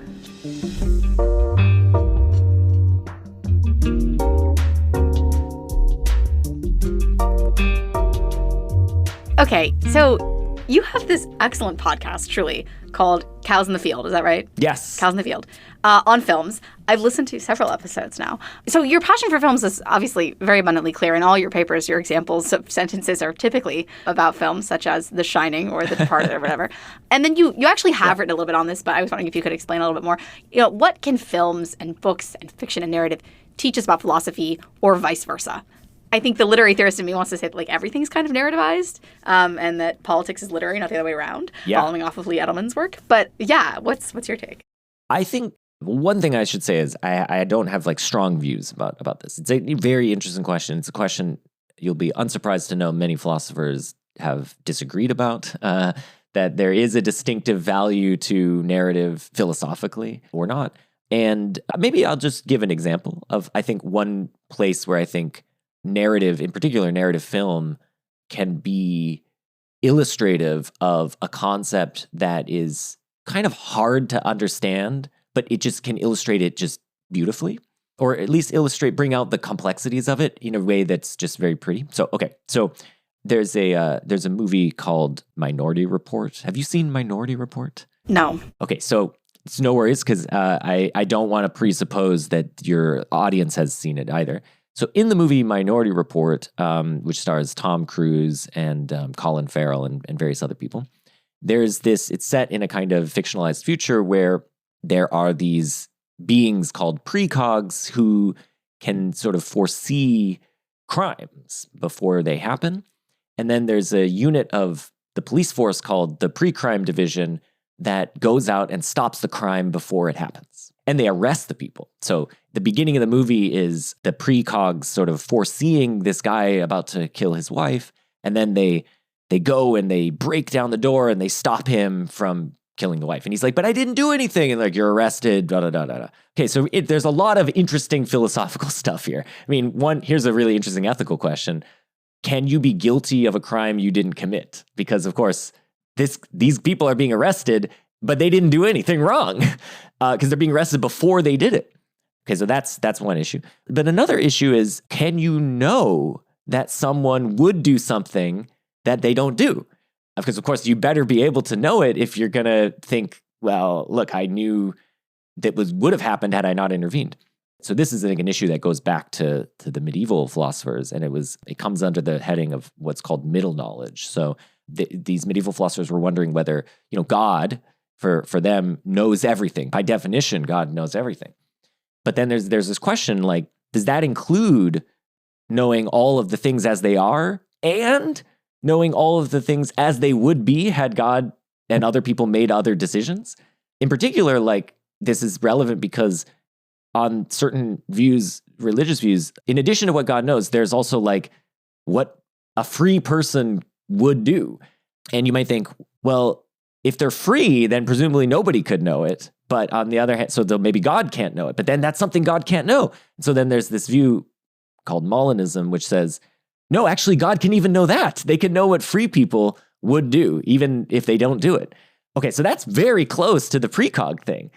Okay, so you have this excellent podcast, truly, called Cows in the Field. Is that right? Yes. Cows in the Field. On films. I've listened to several episodes now. So your passion for films is obviously very abundantly clear. In all your papers, your examples of sentences are typically about films, such as The Shining or The Departed or whatever. And then you actually have written a little bit on this, but I was wondering if you could explain a little bit more. What can films and books and fiction and narrative teach us about philosophy, or vice versa? I think the literary theorist in me wants to say that everything's kind of narrativized, and that politics is literary, not the other way around, following off of Lee Edelman's work. But yeah, what's your take? I think one thing I should say is I don't have strong views about this. It's a very interesting question. It's a question you'll be unsurprised to know many philosophers have disagreed about, that there is a distinctive value to narrative philosophically or not. And maybe I'll just give an example of, I think, one place where I think narrative, in particular narrative film, can be illustrative of a concept that is kind of hard to understand, but it just can illustrate it just beautifully, or at least bring out the complexities of it in a way that's just very pretty. So, okay. So there's a movie called Minority Report. Have you seen Minority Report? No. Okay. So it's no worries because I don't want to presuppose that your audience has seen it either. So in the movie Minority Report, which stars Tom Cruise and Colin Farrell and various other people, it's set in a kind of fictionalized future where there are these beings called precogs who can sort of foresee crimes before they happen. And then there's a unit of the police force called the pre-crime division that goes out and stops the crime before it happens. And they arrest the people. So the beginning of the movie is the precogs sort of foreseeing this guy about to kill his wife. And then they go and they break down the door and they stop him from killing the wife. And he's like, but I didn't do anything. And like, you're arrested, da, da, da, da, da. Okay, so there's a lot of interesting philosophical stuff here. I mean, here's a really interesting ethical question. Can you be guilty of a crime you didn't commit? Because, of course, these people are being arrested, but they didn't do anything wrong because they're being arrested before they did it. Okay, so that's one issue. But another issue is, can you know that someone would do something that they don't do? Because, of course, you better be able to know it if you're going to think, well, look, I knew that would have happened had I not intervened. So this is an issue that goes back to the medieval philosophers, and it comes under the heading of what's called middle knowledge. So these medieval philosophers were wondering whether, God, for them, knows everything. By definition, God knows everything. But then there's this question, like, does that include knowing all of the things as they are and knowing all of the things as they would be had God and other people made other decisions? In particular, like, this is relevant because on certain views, religious views, in addition to what God knows, there's also like what a free person would do. And you might think, well, if they're free, then presumably nobody could know it. But on the other hand, so maybe God can't know it, but then that's something God can't know. So then there's this view called Molinism, which says, no, actually, God can even know that. They can know what free people would do, even if they don't do it. Okay, so that's very close to the precog thing.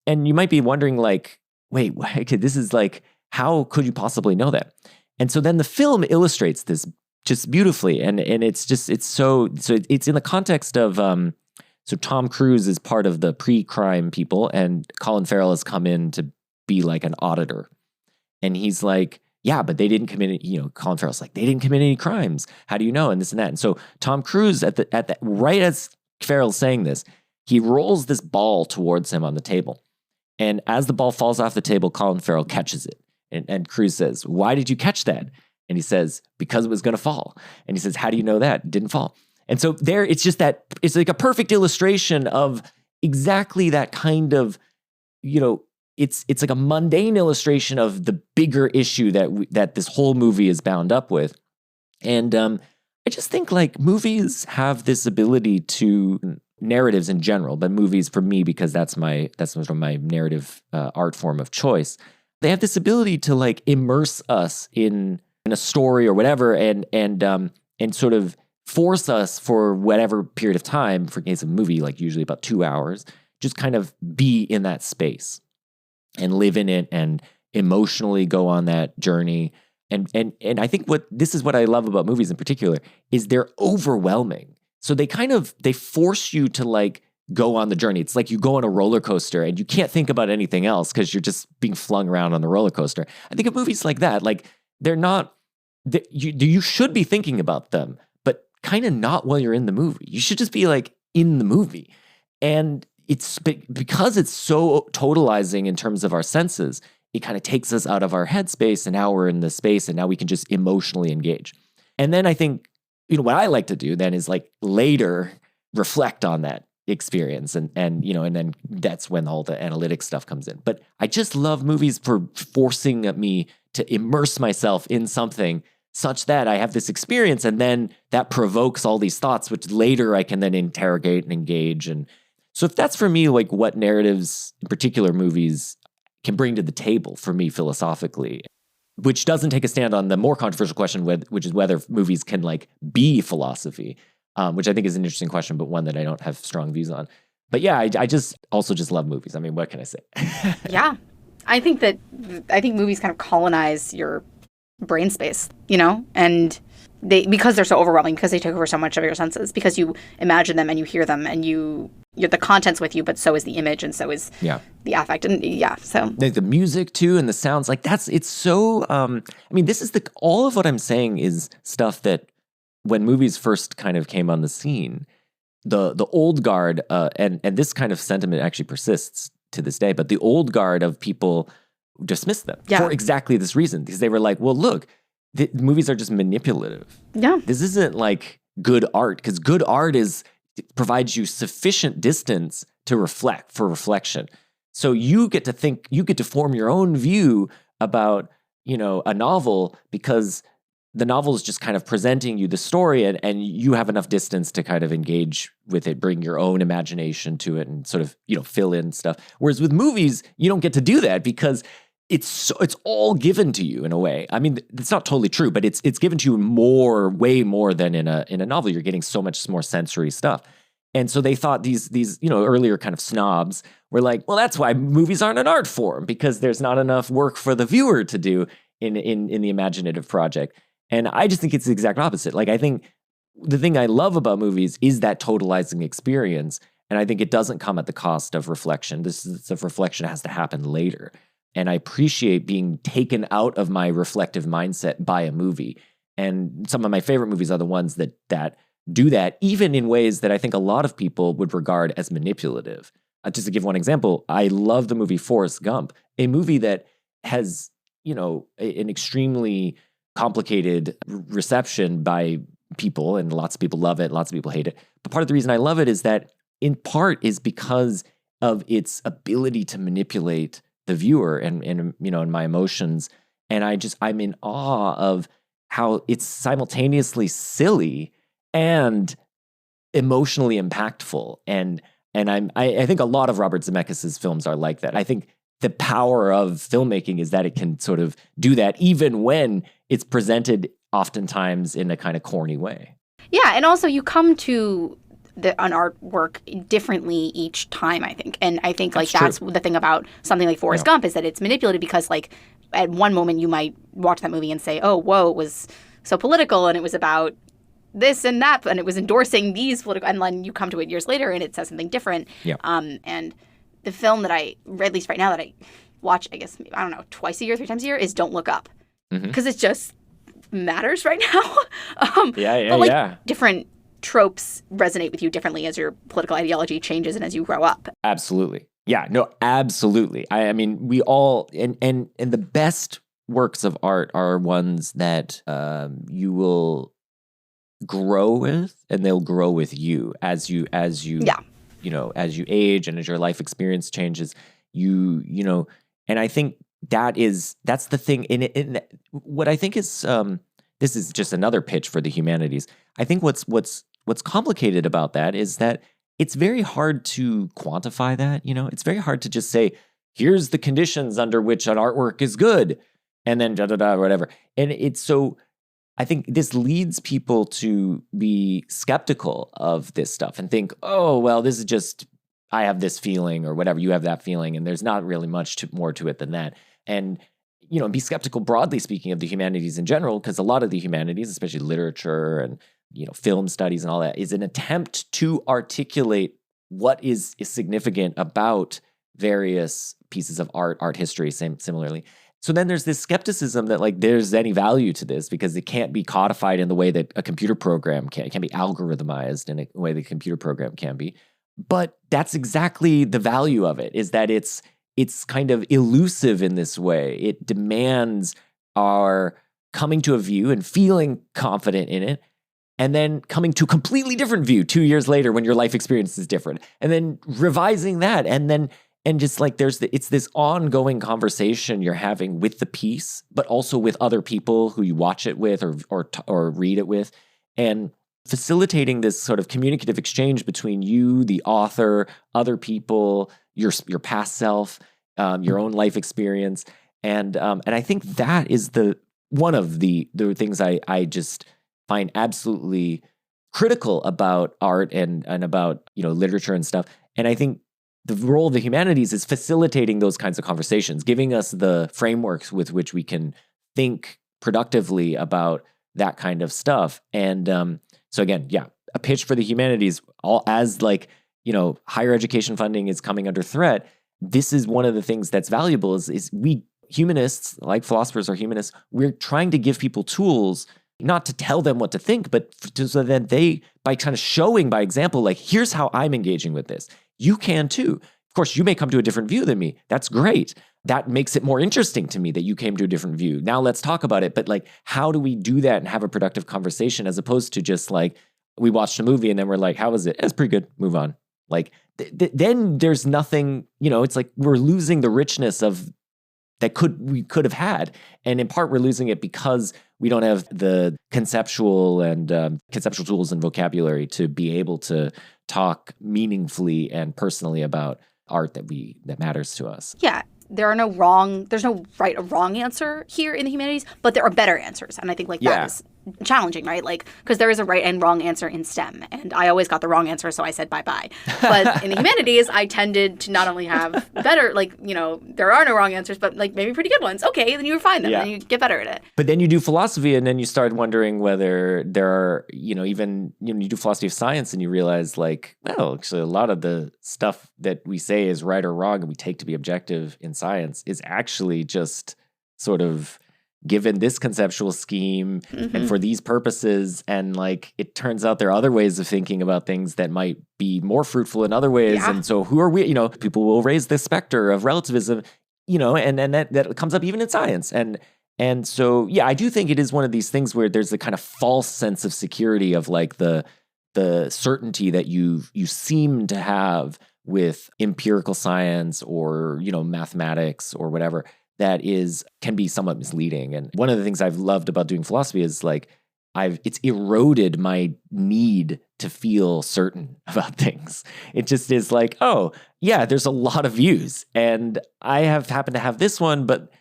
And you might be wondering, like, wait, this is like, how could you possibly know that? And so then the film illustrates this just beautifully. And it's in the context of, so Tom Cruise is part of the pre-crime people and Colin Farrell has come in to be like an auditor. And he's like, yeah, but they didn't commit, Colin Farrell's like, they didn't commit any crimes. How do you know? And this and that. And so Tom Cruise right as Farrell's saying this, he rolls this ball towards him on the table. And as the ball falls off the table, Colin Farrell catches it. And Cruise says, why did you catch that? And he says, because it was going to fall. And he says, how do you know that? It didn't fall. And so there, it's just that, it's like a perfect illustration of exactly that kind of, it's like a mundane illustration of the bigger issue that this whole movie is bound up with. And I just think like movies have this ability to, narratives in general, but movies for me, because that's sort of my narrative art form of choice. They have this ability to like immerse us in a story or whatever, and sort of force us for whatever period of time. For case of a movie, like usually about 2 hours, just kind of be in that space and live in it and emotionally go on that journey. And I think this is what I love about movies in particular is they're overwhelming. So they force you to like go on the journey. It's like you go on a roller coaster and you can't think about anything else because you're just being flung around on the roller coaster. I think of movies like that, like they're not, you should be thinking about them, but kind of not while you're in the movie. You should just be like in the movie. And it's because it's so totalizing in terms of our senses, it kind of takes us out of our headspace and now we're in the space and now we can just emotionally engage. And then I think, what I like to do then is like later reflect on that experience and then that's when all the analytic stuff comes in. But I just love movies for forcing me to immerse myself in something such that I have this experience and then that provokes all these thoughts, which later I can then interrogate and engage. And so if that's for me, like what narratives, in particular movies, can bring to the table for me philosophically, which doesn't take a stand on the more controversial question, which is whether movies can like be philosophy, which I think is an interesting question, but one that I don't have strong views on. But yeah, I just love movies. I mean, what can I say? Yeah. I think movies kind of colonize your brain space, and because they're so overwhelming, because they take over so much of your senses, because you imagine them and you hear them and you're the content's with you, but so is the image and so is the affect. And so the music too and the sounds, like it's so, this is all of what I'm saying is stuff that when movies first kind of came on the scene, the old guard, and this kind of sentiment actually persists to this day, but the old guard of people dismissed them for exactly this reason, because they were like, well, look, the movies are just manipulative. Yeah. This isn't like good art, because good art provides you sufficient distance to reflection. So you get to form your own view about, a novel, because the novel is just kind of presenting you the story, and you have enough distance to kind of engage with it, bring your own imagination to it, and sort of, fill in stuff. Whereas with movies, you don't get to do that, because it's all given to you in a way. I mean, it's not totally true, but it's given to you way more than in a novel. You're getting so much more sensory stuff. And so they thought these earlier kind of snobs were like, well, that's why movies aren't an art form, because there's not enough work for the viewer to do in the imaginative project. And I just think it's the exact opposite. Like, I think the thing I love about movies is that totalizing experience. And I think it doesn't come at the cost of reflection. Reflection has to happen later. And I appreciate being taken out of my reflective mindset by a movie. And some of my favorite movies are the ones that do that, even in ways that I think a lot of people would regard as manipulative. Just to give one example, I love the movie Forrest Gump, a movie that has, an extremely complicated reception by people, and lots of people love it, lots of people hate it. But part of the reason I love it is that, in part, is because of its ability to manipulate the viewer and my emotions. And I'm in awe of how it's simultaneously silly and emotionally impactful. And I think a lot of Robert Zemeckis' films are like that. I think the power of filmmaking is that it can sort of do that, even when it's presented oftentimes in a kind of corny way. Yeah, and also you come to an artwork differently each time, I think. And I think that's the thing about something like Forrest Gump, is that it's manipulated, because like at one moment you might watch that movie and say, oh, whoa, it was so political and it was about this and that, and it was endorsing these political, and then you come to it years later and it says something different. Yeah. And the film that I read, at least right now, that I watch, I guess, I don't know, twice a year, 3 times a year, is Don't Look Up. Because it just matters right now. But different tropes resonate with you differently as your political ideology changes and as you grow up. Absolutely. Yeah, no, absolutely. I mean, we all, and the best works of art are ones that you will grow with, and they'll grow with you as you as you age, and as your life experience changes, and I think that's the thing in what I think is, this is just another pitch for the humanities. I think what's complicated about that is that it's very hard to quantify that. It's very hard to just say, here's the conditions under which an artwork is good, and then whatever. And it's so, I think this leads people to be skeptical of this stuff and think, oh, well, this is just, I have this feeling or whatever, you have that feeling, and there's not really much more to it than that. And, be skeptical, broadly speaking, of the humanities in general, because a lot of the humanities, especially literature and, film studies and all that, is an attempt to articulate what is significant about various pieces of art history, similarly. So then there's this skepticism that like there's any value to this, because it can't be codified in the way that a computer program can. It can be algorithmized in a way that a computer program can be. But that's exactly the value of it, is that it's kind of elusive in this way. It demands our coming to a view and feeling confident in it, and then coming to a completely different view 2 years later when your life experience is different, and then revising that, and just like it's this ongoing conversation you're having with the piece, but also with other people who you watch it with or read it with, and facilitating this sort of communicative exchange between you, the author, other people, your past self, your own life experience, and I think that is one of the things I just find absolutely critical about art and about literature and stuff. And I think the role of the humanities is facilitating those kinds of conversations, giving us the frameworks with which we can think productively about that kind of stuff. And so again, yeah, a pitch for the humanities, all as like, higher education funding is coming under threat. This is one of the things that's valuable is we humanists, like philosophers or humanists, we're trying to give people tools not to tell them what to think, but so that they, by kind of showing by example, like, here's how I'm engaging with this. You can too. Of course, you may come to a different view than me. That's great. That makes it more interesting to me that you came to a different view. Now let's talk about it. But like, how do we do that and have a productive conversation as opposed to just like, we watched a movie and then we're like, how was it? It's pretty good. Move on. Like, then there's nothing, it's like we're losing the richness of we could have had. And in part, we're losing it because we don't have the conceptual tools and vocabulary to be able to talk meaningfully and personally about art that matters to us. Yeah. There's no right or wrong answer here in the humanities, but there are better answers. And I think that is challenging, right? Like, because there is a right and wrong answer in STEM. And I always got the wrong answer, so I said bye-bye. But in the humanities, I tended to not only have better, there are no wrong answers, but maybe pretty good ones. Okay, then you refine them and you get better at it. But then you do philosophy and then you start wondering whether there are, you do philosophy of science and you realize actually a lot of the stuff that we say is right or wrong and we take to be objective in science is actually just sort of given this conceptual scheme and for these purposes. And it turns out there are other ways of thinking about things that might be more fruitful in other ways. Yeah. And so who are we, people will raise the specter of relativism, and that comes up even in science. And so, yeah, I do think it is one of these things where there's a kind of false sense of security of the certainty that you seem to have with empirical science or, mathematics or whatever. That can be somewhat misleading. And one of the things I've loved about doing philosophy is it's eroded my need to feel certain about things. It just is oh, yeah, there's a lot of views and I have happened to have this one, but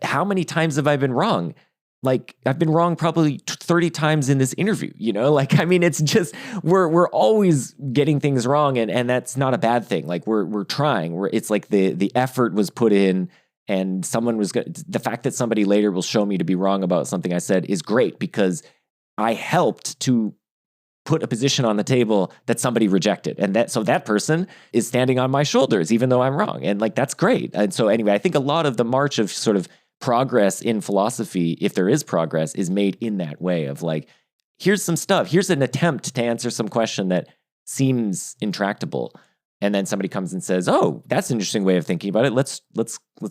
how many times have I been wrong? I've been wrong probably 30 times in this interview, it's just, we're always getting things wrong and that's not a bad thing. We're trying, it's the effort was put in. And the fact that somebody later will show me to be wrong about something I said is great because I helped to put a position on the table that somebody rejected. And so that person is standing on my shoulders, even though I'm wrong. And that's great. And so anyway, I think a lot of the march of sort of progress in philosophy, if there is progress, is made in that way of here's some stuff, here's an attempt to answer some question that seems intractable. And then somebody comes and says, "Oh, that's an interesting way of thinking about it. Let's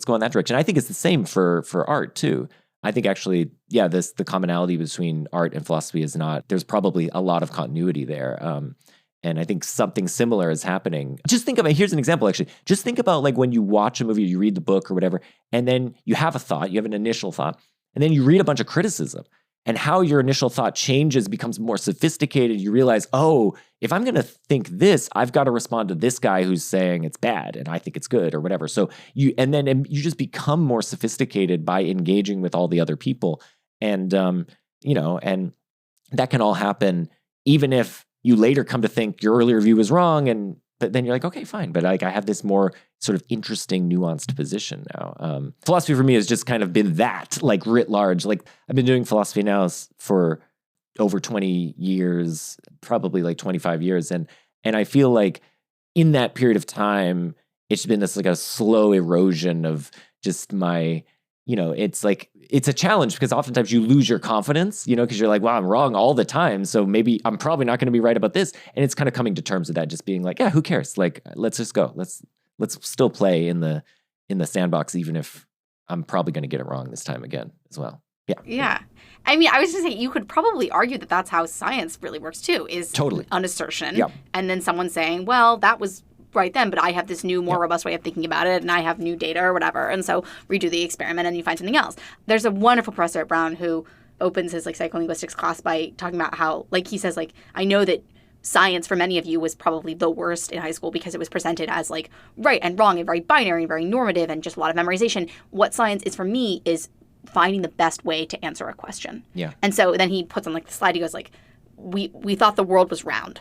go in that direction." I think it's the same for art too. I think actually, yeah, the commonality between art and philosophy is not. There's probably a lot of continuity there, and I think something similar is happening. Just think about. Here's an example. Actually, just think about when you watch a movie, or you read the book or whatever, and then you have a thought, you have an initial thought, and then you read a bunch of criticism. And how your initial thought changes, becomes more sophisticated. You realize, oh, if I'm going to think this, I've got to respond to this guy who's saying it's bad and I think it's good or whatever. So you just become more sophisticated by engaging with all the other people. And, and that can all happen even if you later come to think your earlier view was wrong. But then you're okay, fine. But I have this more sort of interesting, nuanced position now. Philosophy for me has just kind of been that, writ large. I've been doing philosophy now for over 20 years, probably 25 years. And I feel in that period of time, it's been this a slow erosion of just my, it's a challenge because oftentimes you lose your confidence, because you're wow, I'm wrong all the time. So maybe I'm probably not going to be right about this. And it's kind of coming to terms with that, just being yeah, who cares? Let's just go. Let's still play in the sandbox, even if I'm probably going to get it wrong this time again as well. Yeah. Yeah. I mean, I was just saying, you could probably argue that that's how science really works too, is totally an assertion. Yep. And then someone saying, well, that was right then, but I have this new, more robust way of thinking about it, and I have new data or whatever. And so redo the experiment and you find something else. There's a wonderful professor at Brown who opens his psycholinguistics class by talking about how, he says, I know that science for many of you was probably the worst in high school because it was presented as right and wrong and very binary and very normative and just a lot of memorization. What science is for me is finding the best way to answer a question. Yeah. And so then he puts on the slide, he goes we thought the world was round.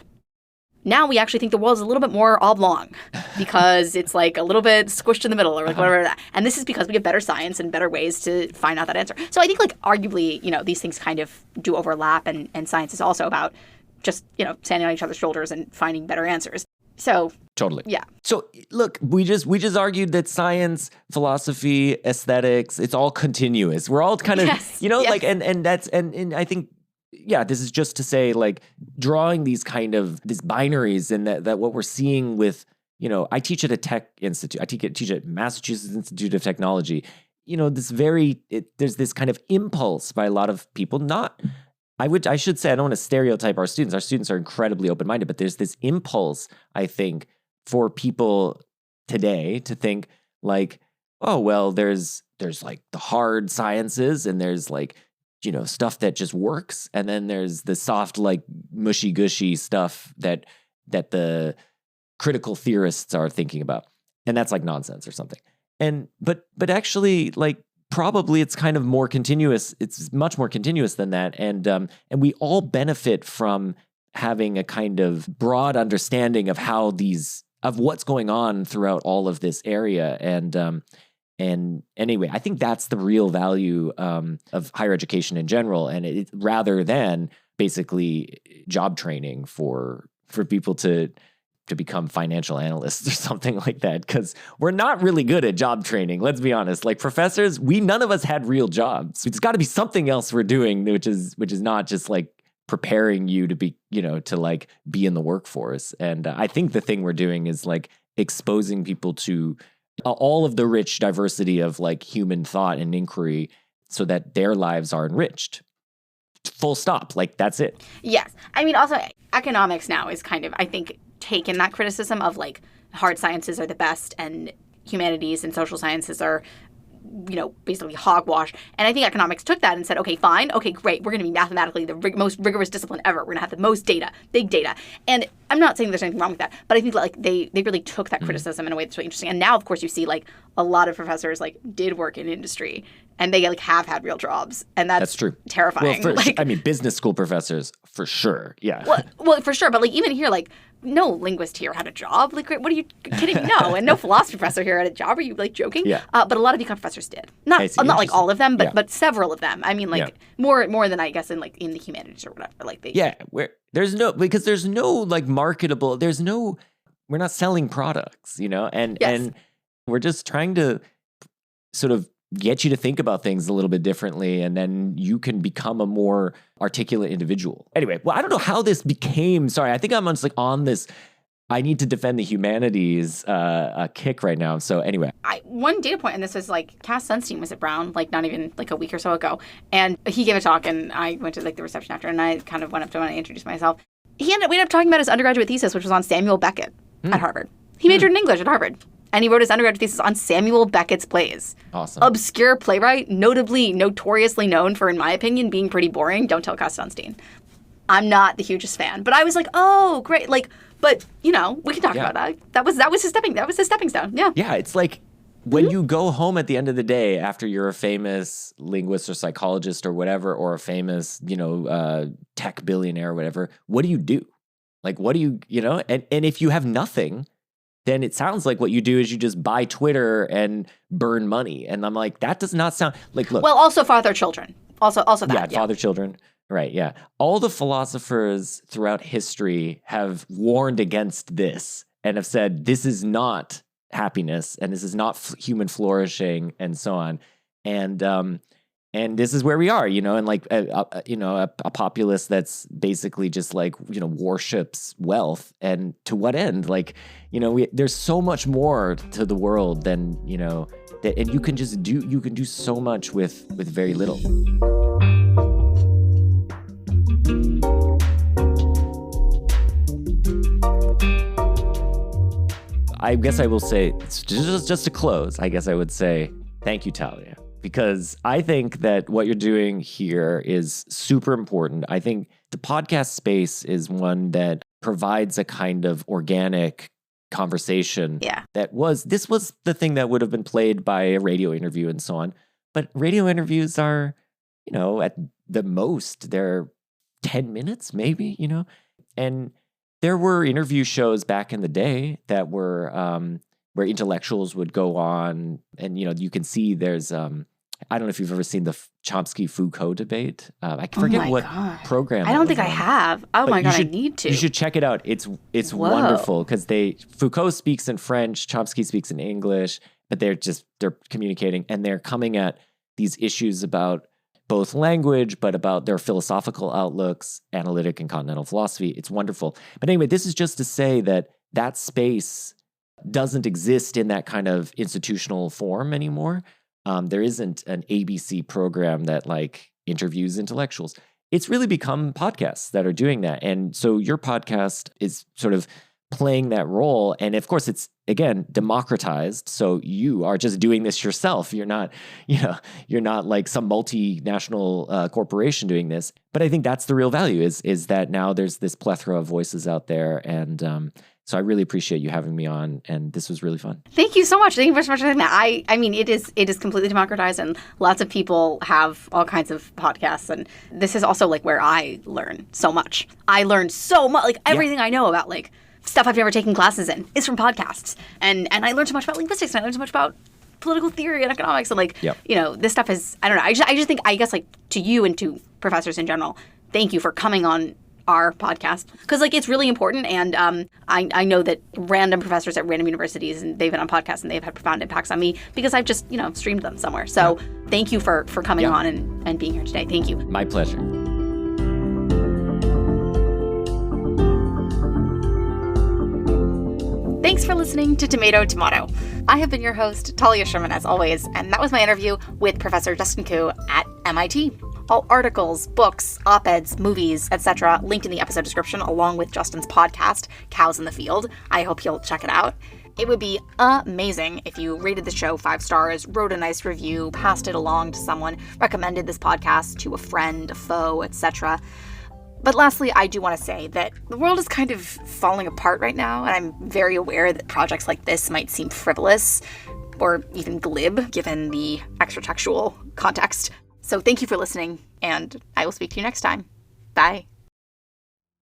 Now we actually think the world is a little bit more oblong because it's like a little bit squished in the middle or like whatever. And this is because we have better science and better ways to find out that answer. So I think like arguably, these things kind of do overlap, and science is also about just, standing on each other's shoulders and finding better answers. So totally. Yeah. So look, we just argued that science, philosophy, aesthetics, it's all continuous. We're all kind of, yes. like, and that's, and I think, yeah, this is just to say, like, drawing these kind of these binaries, and that what we're seeing with, I teach at a tech institute. I teach at Massachusetts Institute of Technology. There's this kind of impulse by a lot of people. I should say, I don't want to stereotype our students. Our students are incredibly open-minded, but there's this impulse, I think, for people today to think like, oh, well, there's like the hard sciences, and there's like, stuff that just works. And then there's the soft, like mushy gushy stuff that the critical theorists are thinking about. And that's like nonsense or something. But actually, like, probably it's kind of more continuous. It's much more continuous than that. And we all benefit from having a kind of broad understanding of of what's going on throughout all of this area. And anyway, I think that's the real value of higher education in general, and rather than basically job training for people to become financial analysts or something like that, because we're not really good at job training. Let's be honest. Like professors, none of us had real jobs. It's got to be something else we're doing, which is not just like preparing you to be, to like be in the workforce. And I think the thing we're doing is like exposing people to all of the rich diversity of like human thought and inquiry so that their lives are enriched. Full stop. Like, that's it. Yes. I mean, also economics now is kind of, I think, taken that criticism of like hard sciences are the best and humanities and social sciences are, basically hogwash. And I think economics took that and said, okay, fine. Okay, great. We're going to be mathematically the most rigorous discipline ever. We're going to have the most data, big data. And I'm not saying there's anything wrong with that, but I think like they really took that criticism in a way that's really interesting. And now, of course, you see like a lot of professors like did work in industry and they like have had real jobs. And that's true. Terrifying. Well, business school professors, for sure. Yeah. Well, for sure. But like even here, like no linguist here had a job. Like, what are you kidding me? No. And no philosophy professor here had a job. Are you like joking? Yeah. But a lot of econ professors did. Not like all of them, but several of them. I mean, like more than I guess in the humanities or whatever. Like they. Yeah. There's no like marketable. We're not selling products, and we're just trying to sort of get you to think about things a little bit differently, and then you can become a more articulate individual. Anyway, well, I don't know how this became, sorry, I think I'm just like on this, I need to defend the humanities kick right now. So anyway. One data point, and this was like Cass Sunstein was at Brown, like not even like a week or so ago, and he gave a talk, and I went to like the reception after, and I kind of went up to him and I introduced myself. We ended up talking about his undergraduate thesis, which was on Samuel Beckett at Harvard. He majored in English at Harvard. And he wrote his undergraduate thesis on Samuel Beckett's plays. Awesome. Obscure playwright, notoriously known for, in my opinion, being pretty boring. Don't tell Cass Sunstein. I'm not the hugest fan, but I was like, oh, great. Like, but we can talk about that. That was his stepping stone. Yeah. Yeah, it's like when you go home at the end of the day after you're a famous linguist or psychologist or whatever, or a famous, tech billionaire or whatever, what do you do? Like, what do you, and if you have nothing, then it sounds like what you do is you just buy Twitter and burn money. And I'm like, that does not sound like, look. Well, also father children. Also that. Yeah, father children. Right, yeah. All the philosophers throughout history have warned against this and have said, this is not happiness and this is not human flourishing and so on. And this is where we are, and like, a populace that's basically just like, worships wealth. And to what end? Like, there's so much more to the world than, and you can do so much with very little. I guess I will say, just to close, I guess I would say, thank you, Talia. Because I think that what you're doing here is super important. I think the podcast space is one that provides a kind of organic conversation. Yeah. This was the thing that would have been played by a radio interview and so on. But radio interviews are, at the most, they're 10 minutes maybe, and There were interview shows back in the day that were where intellectuals would go on, and you can see there's I don't know if you've ever seen the Chomsky-Foucault debate. I forget what program. I don't think I have. Oh my God, I need to. You should check it out. It's wonderful because Foucault speaks in French, Chomsky speaks in English, but they're communicating and they're coming at these issues about both language, but about their philosophical outlooks, analytic and continental philosophy. It's wonderful. But anyway, this is just to say that space doesn't exist in that kind of institutional form anymore. There isn't an ABC program that interviews intellectuals. It's really become podcasts that are doing that. And so your podcast is sort of playing that role. And of course, it's, again, democratized. So you are just doing this yourself. You're not like some multinational corporation doing this. But I think that's the real value is that now there's this plethora of voices out there. And so I really appreciate you having me on, and this was really fun. Thank you so much. Thank you so much for saying that. I mean, it is completely democratized, and lots of people have all kinds of podcasts, and this is also where I learn so much. I learned so much, everything I know about stuff I've never taken classes in is from podcasts, and I learned so much about linguistics, and I learned so much about political theory and economics, and this stuff is, I don't know. I just think, I guess, to you and to professors in general, thank you for coming on our podcast, because it's really important. And I know that random professors at random universities, and they've been on podcasts and they've had profound impacts on me because I've just streamed them somewhere. So thank you for coming on and being here today. Thank you. My pleasure. Thanks for listening to Tomato Tomato. I have been your host, Talia Sherman, as always, and that was my interview with Professor Justin Khoo at MIT. All articles, books, op-eds, movies, etc. linked in the episode description, along with Justin's podcast, Cows in the Field. I hope you'll check it out. It would be amazing if you rated the show 5 stars, wrote a nice review, passed it along to someone, recommended this podcast to a friend, a foe, etc. But lastly, I do want to say that the world is kind of falling apart right now, and I'm very aware that projects like this might seem frivolous or even glib, given the extra-textual context. So thank you for listening, and I will speak to you next time. Bye.